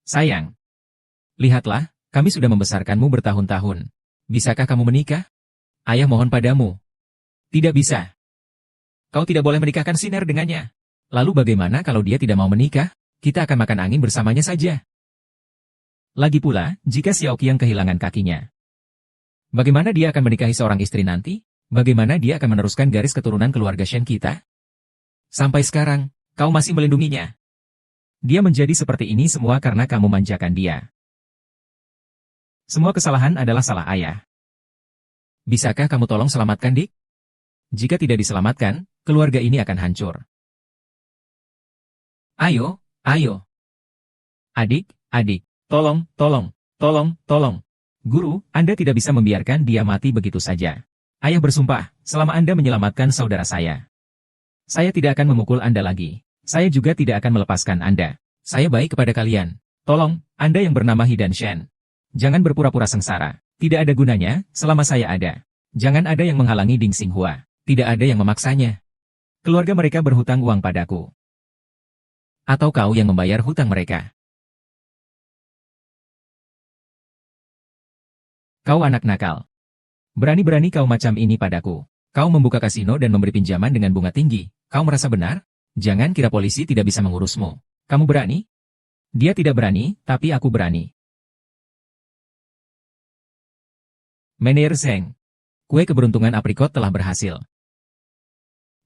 Sayang. Lihatlah, kami sudah membesarkanmu bertahun-tahun. Bisakah kamu menikah? Ayah mohon padamu. Tidak bisa. Kau tidak boleh menikahkan Siner dengannya. Lalu bagaimana kalau dia tidak mau menikah? Kita akan makan angin bersamanya saja. Lagi pula, jika Xiao Qiang kehilangan kakinya, bagaimana dia akan menikahi seorang istri nanti? Bagaimana dia akan meneruskan garis keturunan keluarga Shen kita? Sampai sekarang, kau masih melindunginya. Dia menjadi seperti ini semua karena kamu manjakan dia. Semua kesalahan adalah salah ayah. Bisakah kamu tolong selamatkan Dik? Jika tidak diselamatkan, keluarga ini akan hancur. Ayo. Adik. Tolong. Guru, Anda tidak bisa membiarkan dia mati begitu saja. Ayah bersumpah, selama Anda menyelamatkan saudara saya tidak akan memukul Anda lagi. Saya juga tidak akan melepaskan Anda. Saya baik kepada kalian. Tolong, Anda yang bernama Hidan Shen. Jangan berpura-pura sengsara. Tidak ada gunanya, selama saya ada. Jangan ada yang menghalangi Ding Xinghua. Tidak ada yang memaksanya. Keluarga mereka berhutang uang padaku. Atau kau yang membayar hutang mereka? Kau anak nakal. Berani-berani kau macam ini padaku. Kau membuka kasino dan memberi pinjaman dengan bunga tinggi. Kau merasa benar? Jangan kira polisi tidak bisa mengurusmu. Kamu berani? Dia tidak berani, tapi aku berani. Menir Zheng. Kue keberuntungan aprikot telah berhasil.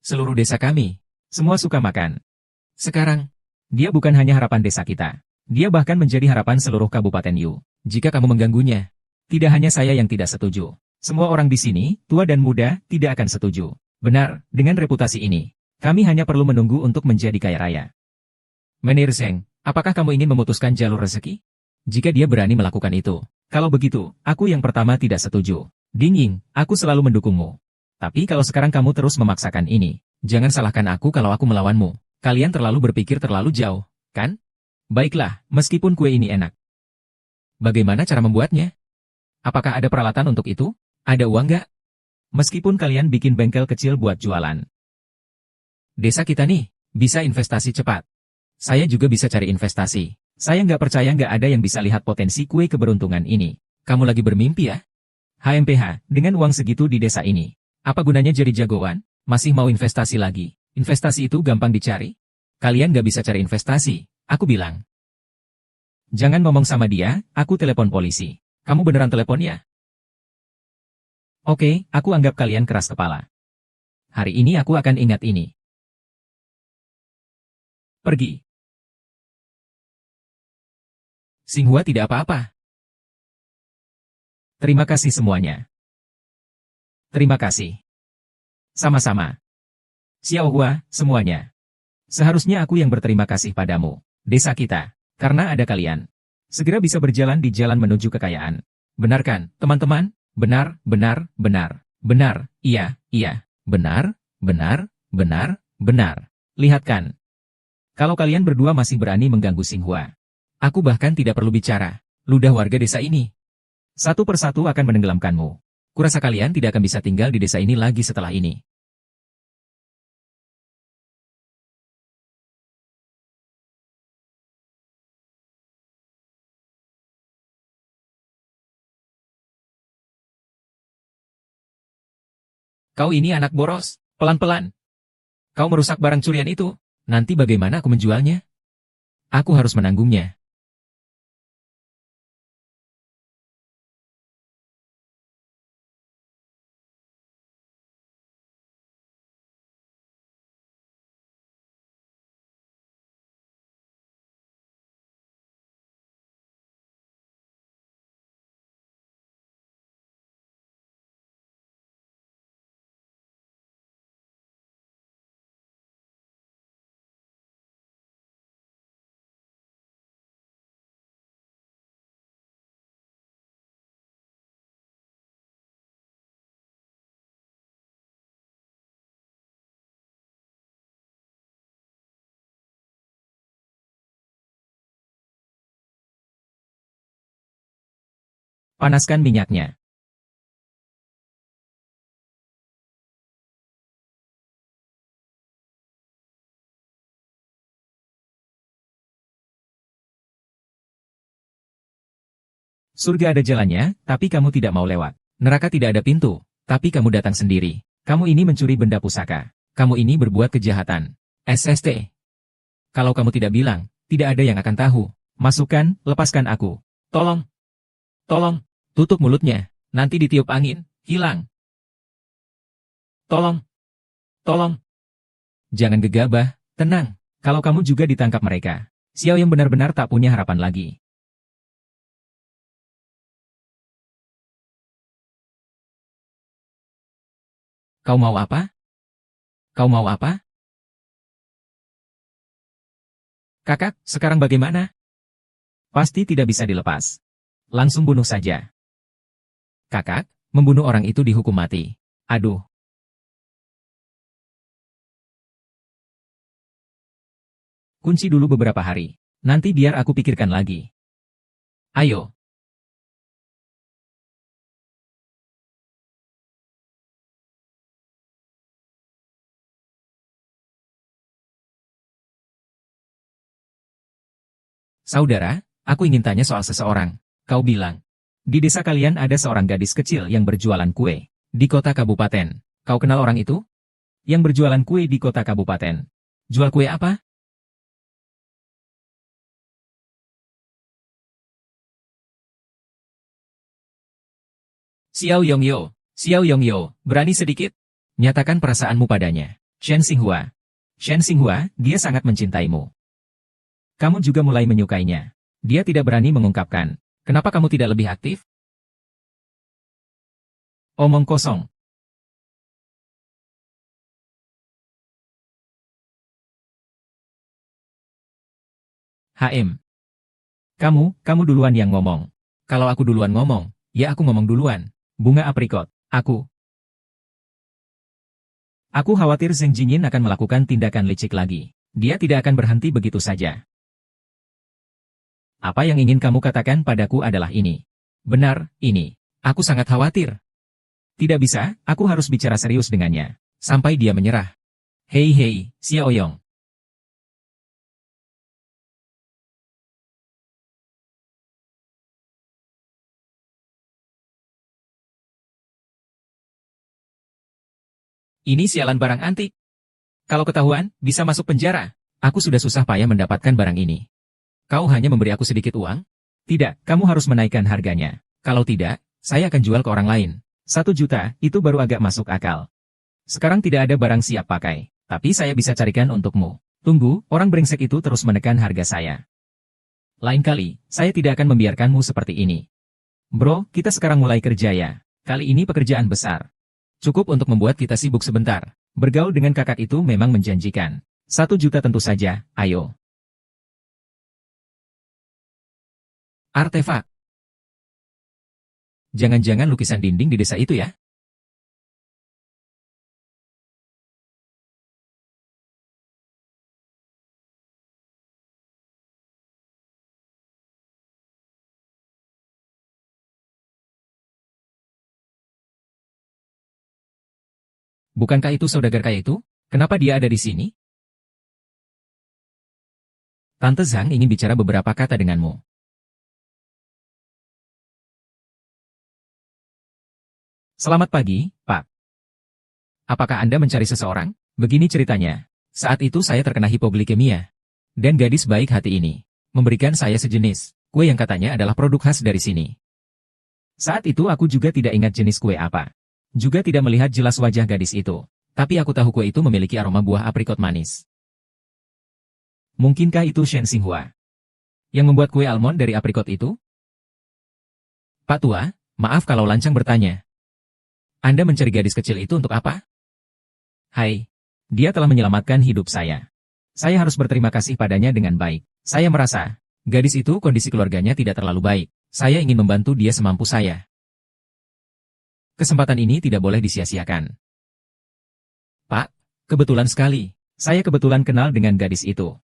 Seluruh desa kami, semua suka makan. Sekarang, dia bukan hanya harapan desa kita. Dia bahkan menjadi harapan seluruh Kabupaten Yu. Jika kamu mengganggunya, tidak hanya saya yang tidak setuju. Semua orang di sini, tua dan muda, tidak akan setuju. Benar, dengan reputasi ini, kami hanya perlu menunggu untuk menjadi kaya raya. Menir Zheng, apakah kamu ingin memutuskan jalur rezeki? Jika dia berani melakukan itu, kalau begitu, aku yang pertama tidak setuju. Ding Ying, aku selalu mendukungmu. Tapi kalau sekarang kamu terus memaksakan ini, jangan salahkan aku kalau aku melawanmu. Kalian terlalu berpikir terlalu jauh, kan? Baiklah, meskipun kue ini enak. Bagaimana cara membuatnya? Apakah ada peralatan untuk itu? Ada uang nggak? Meskipun kalian bikin bengkel kecil buat jualan. Desa kita nih, bisa investasi cepat. Saya juga bisa cari investasi. Saya nggak percaya nggak ada yang bisa lihat potensi kue keberuntungan ini. Kamu lagi bermimpi ya? HMPH, dengan uang segitu di desa ini. Apa gunanya jadi jagoan? Masih mau investasi lagi? Investasi itu gampang dicari. Kalian nggak bisa cari investasi, aku bilang. Jangan ngomong sama dia, aku telepon polisi. Kamu beneran telepon ya? Oke, aku anggap kalian keras kepala. Hari ini aku akan ingat ini. Pergi. Xinghua tidak apa-apa. Terima kasih semuanya. Terima kasih. Sama-sama. Xiao Hua, semuanya. Seharusnya aku yang berterima kasih padamu, desa kita, karena ada kalian. Segera bisa berjalan di jalan menuju kekayaan. Benar kan, teman-teman? Benar, iya, benar. Lihat kan? Kalau kalian berdua masih berani mengganggu Xinghua, aku bahkan tidak perlu bicara. Ludah warga desa ini. Satu persatu akan menenggelamkanmu. Kurasa kalian tidak akan bisa tinggal di desa ini lagi setelah ini. Kau ini anak boros, pelan-pelan. Kau merusak barang curian itu. Nanti bagaimana aku menjualnya? Aku harus menanggungnya. Panaskan minyaknya. Surga ada jalannya, tapi kamu tidak mau lewat. Neraka tidak ada pintu, tapi kamu datang sendiri. Kamu ini mencuri benda pusaka. Kamu ini berbuat kejahatan. SST. Kalau kamu tidak bilang, tidak ada yang akan tahu. Masukkan, lepaskan aku. Tolong. Tolong. Tutup mulutnya. Nanti ditiup angin, hilang. Tolong. Tolong. Jangan gegabah, tenang. Kalau kamu juga ditangkap mereka, Xiao yang benar-benar tak punya harapan lagi. Kau mau apa? Kau mau apa? Kakak, sekarang bagaimana? Pasti tidak bisa dilepas. Langsung bunuh saja. Kakak, membunuh orang itu dihukum mati. Aduh. Kunci dulu beberapa hari. Nanti biar aku pikirkan lagi. Ayo. Saudara, aku ingin tanya soal seseorang. Kau bilang, di desa kalian ada seorang gadis kecil yang berjualan kue. Di kota kabupaten. Kau kenal orang itu? Yang berjualan kue di kota kabupaten. Jual kue apa? Xiao Yongyo. Xiao Yongyo, berani sedikit? Nyatakan perasaanmu padanya. Shen Xinghua. Shen Xinghua, dia sangat mencintaimu. Kamu juga mulai menyukainya. Dia tidak berani mengungkapkan. Kenapa kamu tidak lebih aktif? Omong kosong. Kamu duluan yang ngomong. Kalau aku duluan ngomong, ya aku ngomong duluan. Bunga aprikot, aku. Aku khawatir Zheng Jingyin akan melakukan tindakan licik lagi. Dia tidak akan berhenti begitu saja. Apa yang ingin kamu katakan padaku adalah ini. Benar, ini. Aku sangat khawatir. Tidak bisa, aku harus bicara serius dengannya. Sampai dia menyerah. Hei, Xiaoyong. Ini sialan barang antik. Kalau ketahuan, bisa masuk penjara. Aku sudah susah payah mendapatkan barang ini. Kau hanya memberi aku sedikit uang? Tidak, kamu harus menaikkan harganya. Kalau tidak, saya akan jual ke orang lain. 1 juta, itu baru agak masuk akal. Sekarang tidak ada barang siap pakai, tapi saya bisa carikan untukmu. Tunggu, orang brengsek itu terus menekan harga saya. Lain kali, saya tidak akan membiarkanmu seperti ini. Bro, kita sekarang mulai kerja ya. Kali ini pekerjaan besar. Cukup untuk membuat kita sibuk sebentar. Bergaul dengan kakak itu memang menjanjikan. 1 juta tentu saja, ayo. Artefak. Jangan-jangan lukisan dinding di desa itu ya? Bukankah itu saudagar kaya itu? Kenapa dia ada di sini? Tante Zhang ingin bicara beberapa kata denganmu. Selamat pagi, Pak. Apakah Anda mencari seseorang? Begini ceritanya. Saat itu saya terkena hipoglikemia. Dan gadis baik hati ini memberikan saya sejenis kue yang katanya adalah produk khas dari sini. Saat itu aku juga tidak ingat jenis kue apa. Juga tidak melihat jelas wajah gadis itu. Tapi aku tahu kue itu memiliki aroma buah aprikot manis. Mungkinkah itu Shen Xinghua yang membuat kue almond dari aprikot itu? Pak Tua, maaf kalau lancang bertanya. Anda mencari gadis kecil itu untuk apa? Hai, dia telah menyelamatkan hidup saya. Saya harus berterima kasih padanya dengan baik. Saya merasa, gadis itu kondisi keluarganya tidak terlalu baik. Saya ingin membantu dia semampu saya. Kesempatan ini tidak boleh disia-siakan. Pak, kebetulan sekali. Saya kebetulan kenal dengan gadis itu.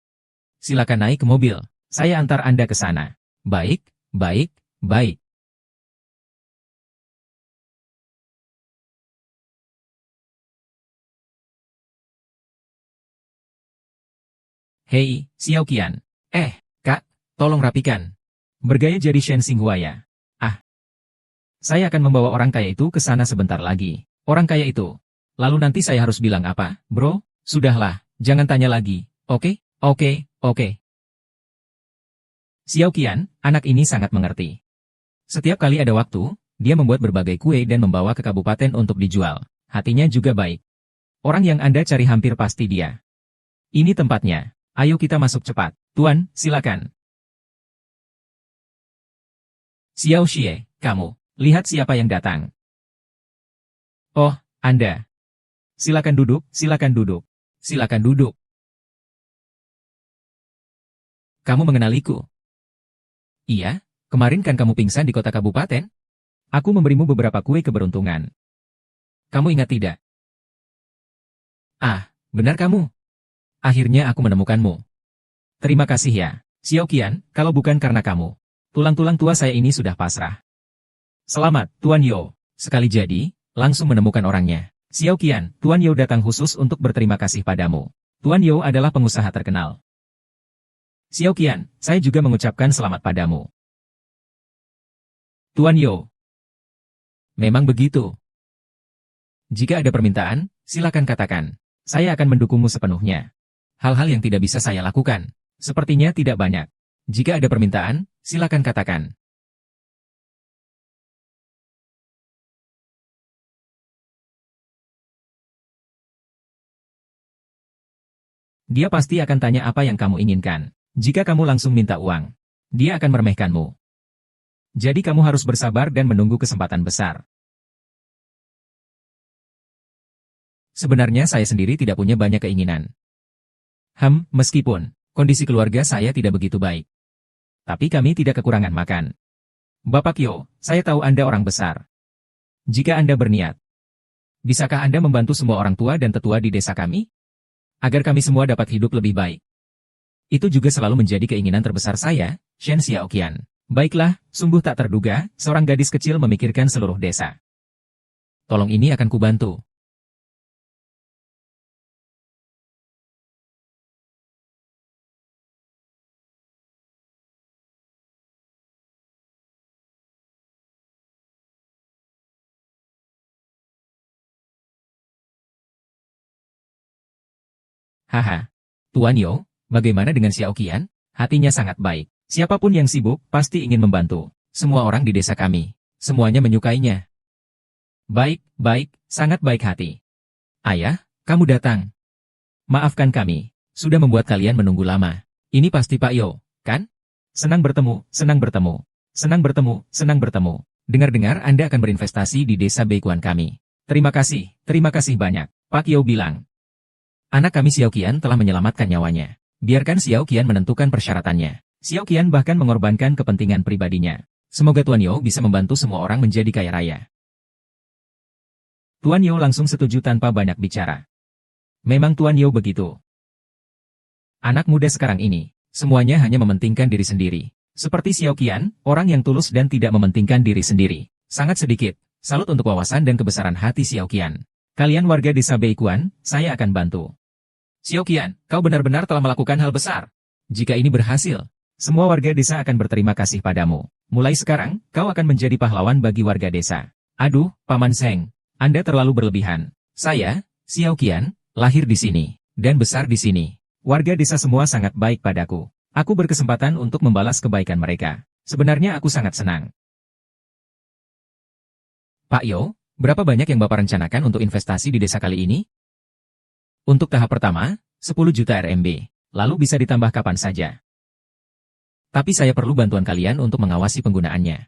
Silakan naik ke mobil. Saya antar Anda ke sana. Baik, baik, baik. Hei, Xiao Qian. Kak, tolong rapikan. Bergaya jadi Shen Xinghua ya. Ah, saya akan membawa orang kaya itu ke sana sebentar lagi. Orang kaya itu. Lalu nanti saya harus bilang apa, bro? Sudahlah, jangan tanya lagi. Oke, oke, oke. Xiao Qian, anak ini sangat mengerti. Setiap kali ada waktu, dia membuat berbagai kue dan membawa ke kabupaten untuk dijual. Hatinya juga baik. Orang yang Anda cari hampir pasti dia. Ini tempatnya. Ayo kita masuk cepat. Tuan, silakan. Xiao Xie, kamu. Lihat siapa yang datang. Oh, Anda. Silakan duduk, silakan duduk. Silakan duduk. Kamu mengenaliku? Iya, kemarin kan kamu pingsan di kota kabupaten? Aku memberimu beberapa kue keberuntungan. Kamu ingat tidak? Ah, benar kamu. Akhirnya aku menemukanmu. Terima kasih ya, Xiao Qian, kalau bukan karena kamu. Tulang-tulang tua saya ini sudah pasrah. Selamat, Tuan Yo. Sekali jadi, langsung menemukan orangnya. Xiao Qian, Tuan Yo datang khusus untuk berterima kasih padamu. Tuan Yo adalah pengusaha terkenal. Xiao Qian, saya juga mengucapkan selamat padamu. Tuan Yo. Memang begitu. Jika ada permintaan, silakan katakan. Saya akan mendukungmu sepenuhnya. Hal-hal yang tidak bisa saya lakukan. Sepertinya tidak banyak. Jika ada permintaan, silakan katakan. Dia pasti akan tanya apa yang kamu inginkan. Jika kamu langsung minta uang, dia akan meremehkanmu. Jadi kamu harus bersabar dan menunggu kesempatan besar. Sebenarnya saya sendiri tidak punya banyak keinginan. Meskipun kondisi keluarga saya tidak begitu baik. Tapi kami tidak kekurangan makan. Bapak Yo, saya tahu Anda orang besar. Jika Anda berniat, bisakah Anda membantu semua orang tua dan tetua di desa kami? Agar kami semua dapat hidup lebih baik. Itu juga selalu menjadi keinginan terbesar saya, Shen Xiaoqian. Baiklah, sungguh tak terduga, seorang gadis kecil memikirkan seluruh desa. Tolong ini akan kubantu. Haha. Tuan Yo, bagaimana dengan Xiaoqian? Hatinya sangat baik. Siapapun yang sibuk, pasti ingin membantu. Semua orang di desa kami. Semuanya menyukainya. Baik, baik, sangat baik hati. Ayah, kamu datang. Maafkan kami, sudah membuat kalian menunggu lama. Ini pasti Pak Yo, kan? Senang bertemu, senang bertemu. Senang bertemu, senang bertemu. Dengar-dengar Anda akan berinvestasi di desa Beikuan kami. Terima kasih banyak. Pak Yo bilang. Anak kami Xiaoqian telah menyelamatkan nyawanya. Biarkan Xiaoqian menentukan persyaratannya. Xiaoqian bahkan mengorbankan kepentingan pribadinya. Semoga Tuan Yo bisa membantu semua orang menjadi kaya raya. Tuan Yo langsung setuju tanpa banyak bicara. Memang Tuan Yo begitu. Anak muda sekarang ini, semuanya hanya mementingkan diri sendiri. Seperti Xiaoqian, orang yang tulus dan tidak mementingkan diri sendiri. Sangat sedikit. Salut untuk wawasan dan kebesaran hati Xiaoqian. Kalian warga desa Beikuan, saya akan bantu. Xiaoqian, kau benar-benar telah melakukan hal besar. Jika ini berhasil, semua warga desa akan berterima kasih padamu. Mulai sekarang, kau akan menjadi pahlawan bagi warga desa. Aduh, Paman Seng, Anda terlalu berlebihan. Saya Xiao Qian, lahir di sini, dan besar di sini. Warga desa semua sangat baik padaku. Aku berkesempatan untuk membalas kebaikan mereka. Sebenarnya aku sangat senang. Pak Yo, berapa banyak yang Bapak rencanakan untuk investasi di desa kali ini? Untuk tahap pertama, 10 juta RMB. Lalu bisa ditambah kapan saja. Tapi saya perlu bantuan kalian untuk mengawasi penggunaannya.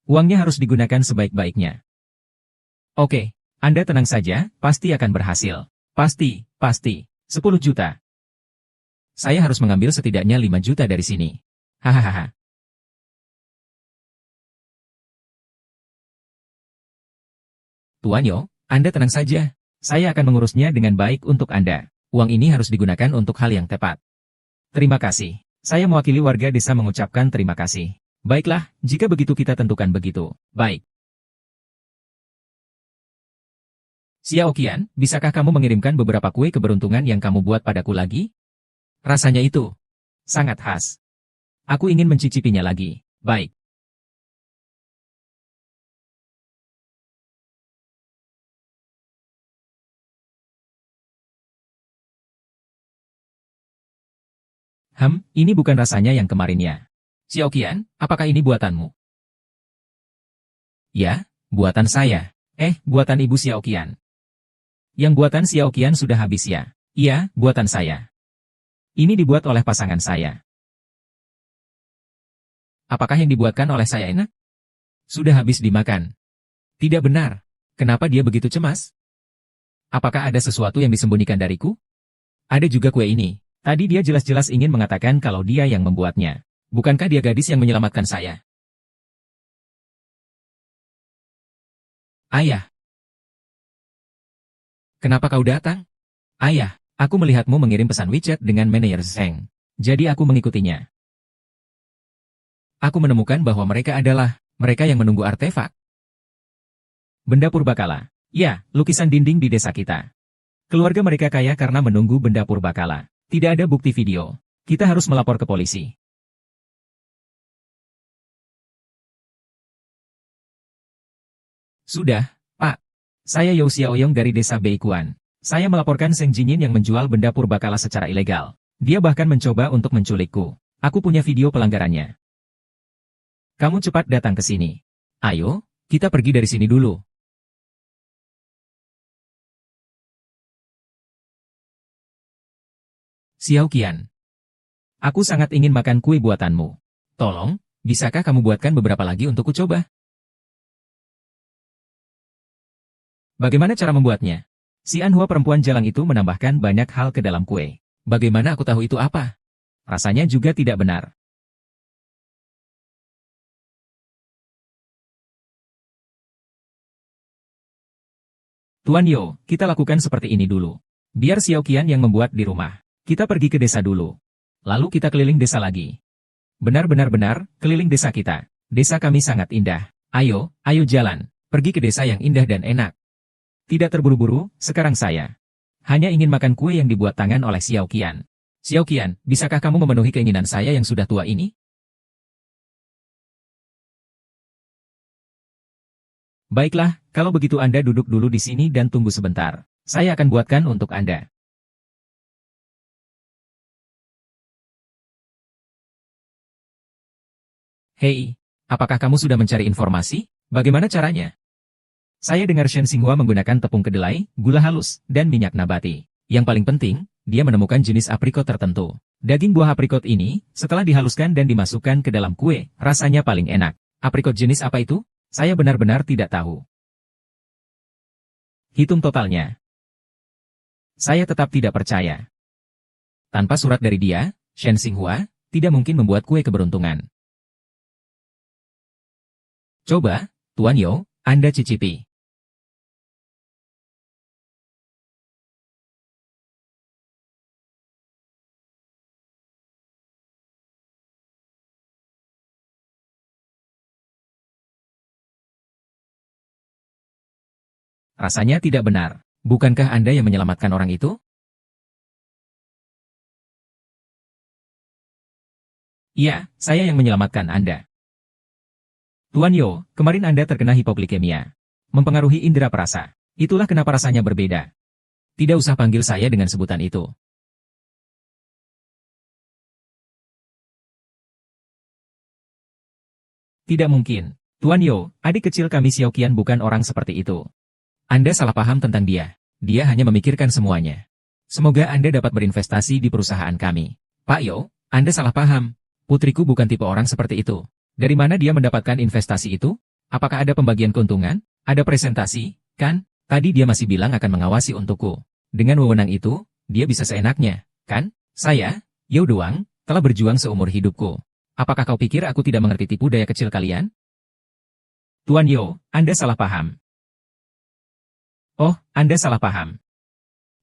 Uangnya harus digunakan sebaik-baiknya. Oke, Anda tenang saja, pasti akan berhasil. Pasti, 10 juta. Saya harus mengambil setidaknya 5 juta dari sini. Hahaha. Tuan Yo, Anda tenang saja. Saya akan mengurusnya dengan baik untuk Anda. Uang ini harus digunakan untuk hal yang tepat. Terima kasih. Saya mewakili warga desa mengucapkan terima kasih. Baiklah, jika begitu kita tentukan begitu. Baik. Xiao Qian, bisakah kamu mengirimkan beberapa kue keberuntungan yang kamu buat padaku lagi? Rasanya itu sangat khas. Aku ingin mencicipinya lagi. Baik. Ini bukan rasanya yang kemarinnya. Xiao Qian, apakah ini buatanmu? Ya, buatan saya. Buatan Ibu Xiao Qian. Yang buatan Xiao Qian sudah habis ya? Iya, buatan saya. Ini dibuat oleh pasangan saya. Apakah yang dibuatkan oleh saya enak? Sudah habis dimakan. Tidak benar. Kenapa dia begitu cemas? Apakah ada sesuatu yang disembunyikan dariku? Ada juga kue ini. Tadi dia jelas-jelas ingin mengatakan kalau dia yang membuatnya. Bukankah dia gadis yang menyelamatkan saya? Ayah. Kenapa kau datang? Ayah, aku melihatmu mengirim pesan WeChat dengan manajer Zheng. Jadi aku mengikutinya. Aku menemukan bahwa mereka adalah mereka yang menunggu artefak. Benda purbakala. Ya, lukisan dinding di desa kita. Keluarga mereka kaya karena menunggu benda purbakala. Tidak ada bukti video. Kita harus melapor ke polisi. Sudah, Pak. Saya Yao Xiaoyong dari desa Beikuan. Saya melaporkan Seng Jingyin yang menjual benda purbakala secara ilegal. Dia bahkan mencoba untuk menculikku. Aku punya video pelanggarannya. Kamu cepat datang ke sini. Ayo, kita pergi dari sini dulu. Xiao Qian. Aku sangat ingin makan kue buatanmu. Tolong, bisakah kamu buatkan beberapa lagi untukku coba? Bagaimana cara membuatnya? Si Anhua perempuan jalang itu menambahkan banyak hal ke dalam kue. Bagaimana aku tahu itu apa? Rasanya juga tidak benar. Tuan Yo, kita lakukan seperti ini dulu. Biar Xiao Qian yang membuat di rumah. Kita pergi ke desa dulu. Lalu kita keliling desa lagi. Benar-benar, keliling desa kita. Desa kami sangat indah. Ayo jalan. Pergi ke desa yang indah dan enak. Tidak terburu-buru, sekarang saya hanya ingin makan kue yang dibuat tangan oleh Xiao Qian. Xiao Qian, bisakah kamu memenuhi keinginan saya yang sudah tua ini? Baiklah, kalau begitu Anda duduk dulu di sini dan tunggu sebentar. Saya akan buatkan untuk Anda. Hei, apakah kamu sudah mencari informasi? Bagaimana caranya? Saya dengar Shen Xinghua menggunakan tepung kedelai, gula halus, dan minyak nabati. Yang paling penting, dia menemukan jenis aprikot tertentu. Daging buah aprikot ini, setelah dihaluskan dan dimasukkan ke dalam kue, rasanya paling enak. Aprikot jenis apa itu? Saya benar-benar tidak tahu. Hitung totalnya. Saya tetap tidak percaya. Tanpa surat dari dia, Shen Xinghua tidak mungkin membuat kue keberuntungan. Coba, Tuan Yo, Anda cicipi. Rasanya tidak benar. Bukankah Anda yang menyelamatkan orang itu? Iya, saya yang menyelamatkan Anda. Tuan Yo, kemarin Anda terkena hipoglikemia. Mempengaruhi indera perasa. Itulah kenapa rasanya berbeda. Tidak usah panggil saya dengan sebutan itu. Tidak mungkin. Tuan Yo, adik kecil kami Xiaoqian bukan orang seperti itu. Anda salah paham tentang dia. Dia hanya memikirkan semuanya. Semoga Anda dapat berinvestasi di perusahaan kami. Pak Yo, Anda salah paham. Putriku bukan tipe orang seperti itu. Dari mana dia mendapatkan investasi itu? Apakah ada pembagian keuntungan? Ada presentasi, kan? Tadi dia masih bilang akan mengawasi untukku. Dengan wewenang itu, dia bisa seenaknya, kan? Saya, Yo Doang, telah berjuang seumur hidupku. Apakah kau pikir aku tidak mengerti tipu daya kecil kalian? Tuan Yo, Anda salah paham. Oh, Anda salah paham.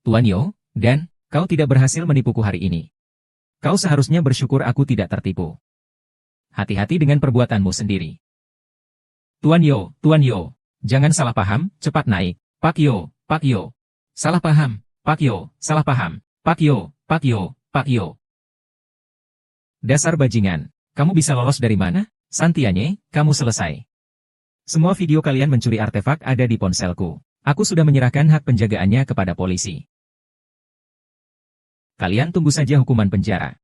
Tuan Yo, dan, kau tidak berhasil menipuku hari ini. Kau seharusnya bersyukur aku tidak tertipu. Hati-hati dengan perbuatanmu sendiri. Tuan Yo, jangan salah paham, cepat naik. Pak Yo. Salah paham, Pak Yo, salah paham. Pak Yo. Dasar bajingan. Kamu bisa lolos dari mana? Santianya, kamu selesai. Semua video kalian mencuri artefak ada di ponselku. Aku sudah menyerahkan hak penjagaannya kepada polisi. Kalian tunggu saja hukuman penjara.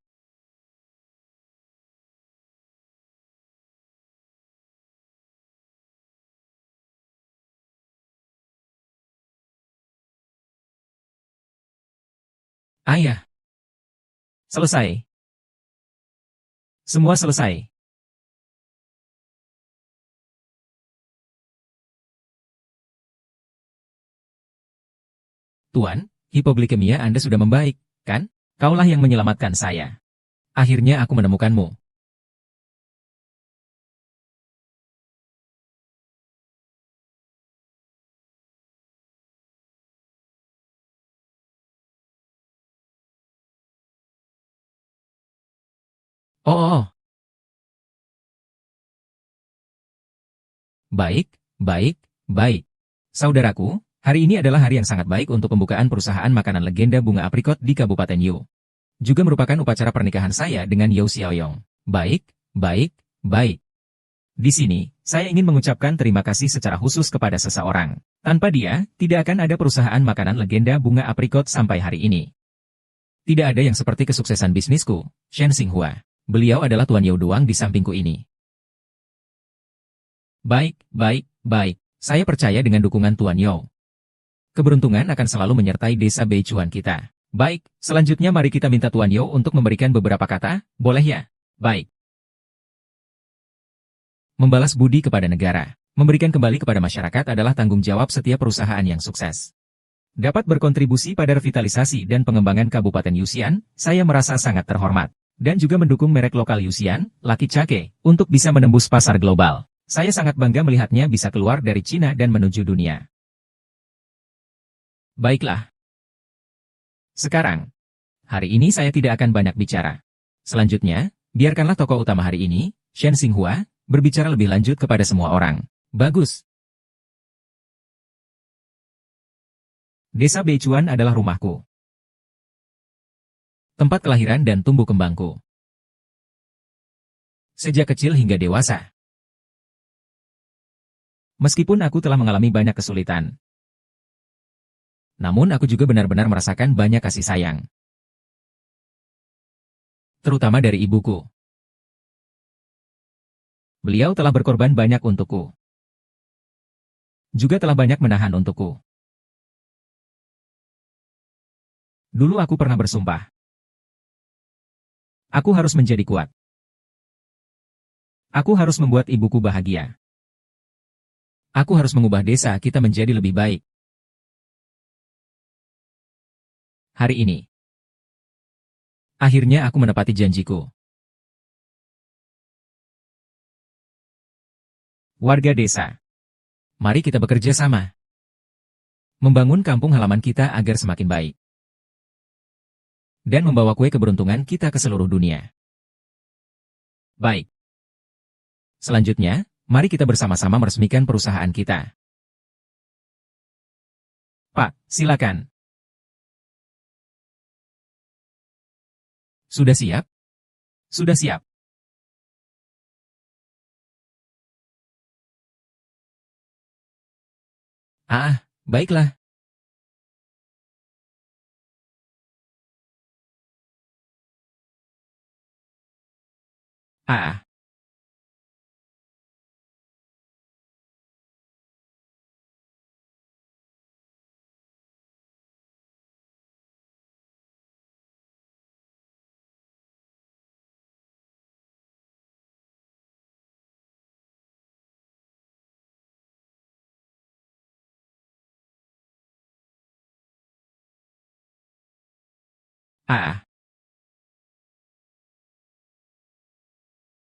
Ayah. Selesai. Semua selesai. Tuan, hipoglikemia Anda sudah membaik, kan? Kaulah yang menyelamatkan saya. Akhirnya aku menemukanmu. Oh. Baik, baik. Saudaraku, hari ini adalah hari yang sangat baik untuk pembukaan perusahaan makanan legenda bunga aprikot di Kabupaten Yu. Juga merupakan upacara pernikahan saya dengan Yao Xiaoyong. Baik. Di sini, saya ingin mengucapkan terima kasih secara khusus kepada seseorang. Tanpa dia, tidak akan ada perusahaan makanan legenda bunga aprikot sampai hari ini. Tidak ada yang seperti kesuksesan bisnisku, Shen Xinghua. Beliau adalah Tuan Yao Doang di sampingku ini. Baik. Saya percaya dengan dukungan Tuan Yao. Keberuntungan akan selalu menyertai desa Beichuan kita. Baik, selanjutnya mari kita minta Tuan Yao untuk memberikan beberapa kata, boleh ya? Baik. Membalas budi kepada negara, memberikan kembali kepada masyarakat adalah tanggung jawab setiap perusahaan yang sukses. Dapat berkontribusi pada revitalisasi dan pengembangan Kabupaten Yuxian, saya merasa sangat terhormat. Dan juga mendukung merek lokal Yuxian, Lucky Chake, untuk bisa menembus pasar global. Saya sangat bangga melihatnya bisa keluar dari Cina dan menuju dunia. Baiklah. Sekarang, hari ini saya tidak akan banyak bicara. Selanjutnya, biarkanlah tokoh utama hari ini, Shen Xinghua, berbicara lebih lanjut kepada semua orang. Bagus. Desa Beichuan adalah rumahku. Tempat kelahiran dan tumbuh kembangku. Sejak kecil hingga dewasa. Meskipun aku telah mengalami banyak kesulitan, namun aku juga benar-benar merasakan banyak kasih sayang. Terutama dari ibuku. Beliau telah berkorban banyak untukku. Juga telah banyak menahan untukku. Dulu aku pernah bersumpah. Aku harus menjadi kuat. Aku harus membuat ibuku bahagia. Aku harus mengubah desa kita menjadi lebih baik. Hari ini. Akhirnya aku menepati janjiku. Warga desa. Mari kita bekerja sama. Membangun kampung halaman kita agar semakin baik. Dan membawa kue keberuntungan kita ke seluruh dunia. Baik. Selanjutnya, mari kita bersama-sama meresmikan perusahaan kita. Pak, silakan. Sudah siap? Sudah siap. Ah, baiklah. Ah, ah.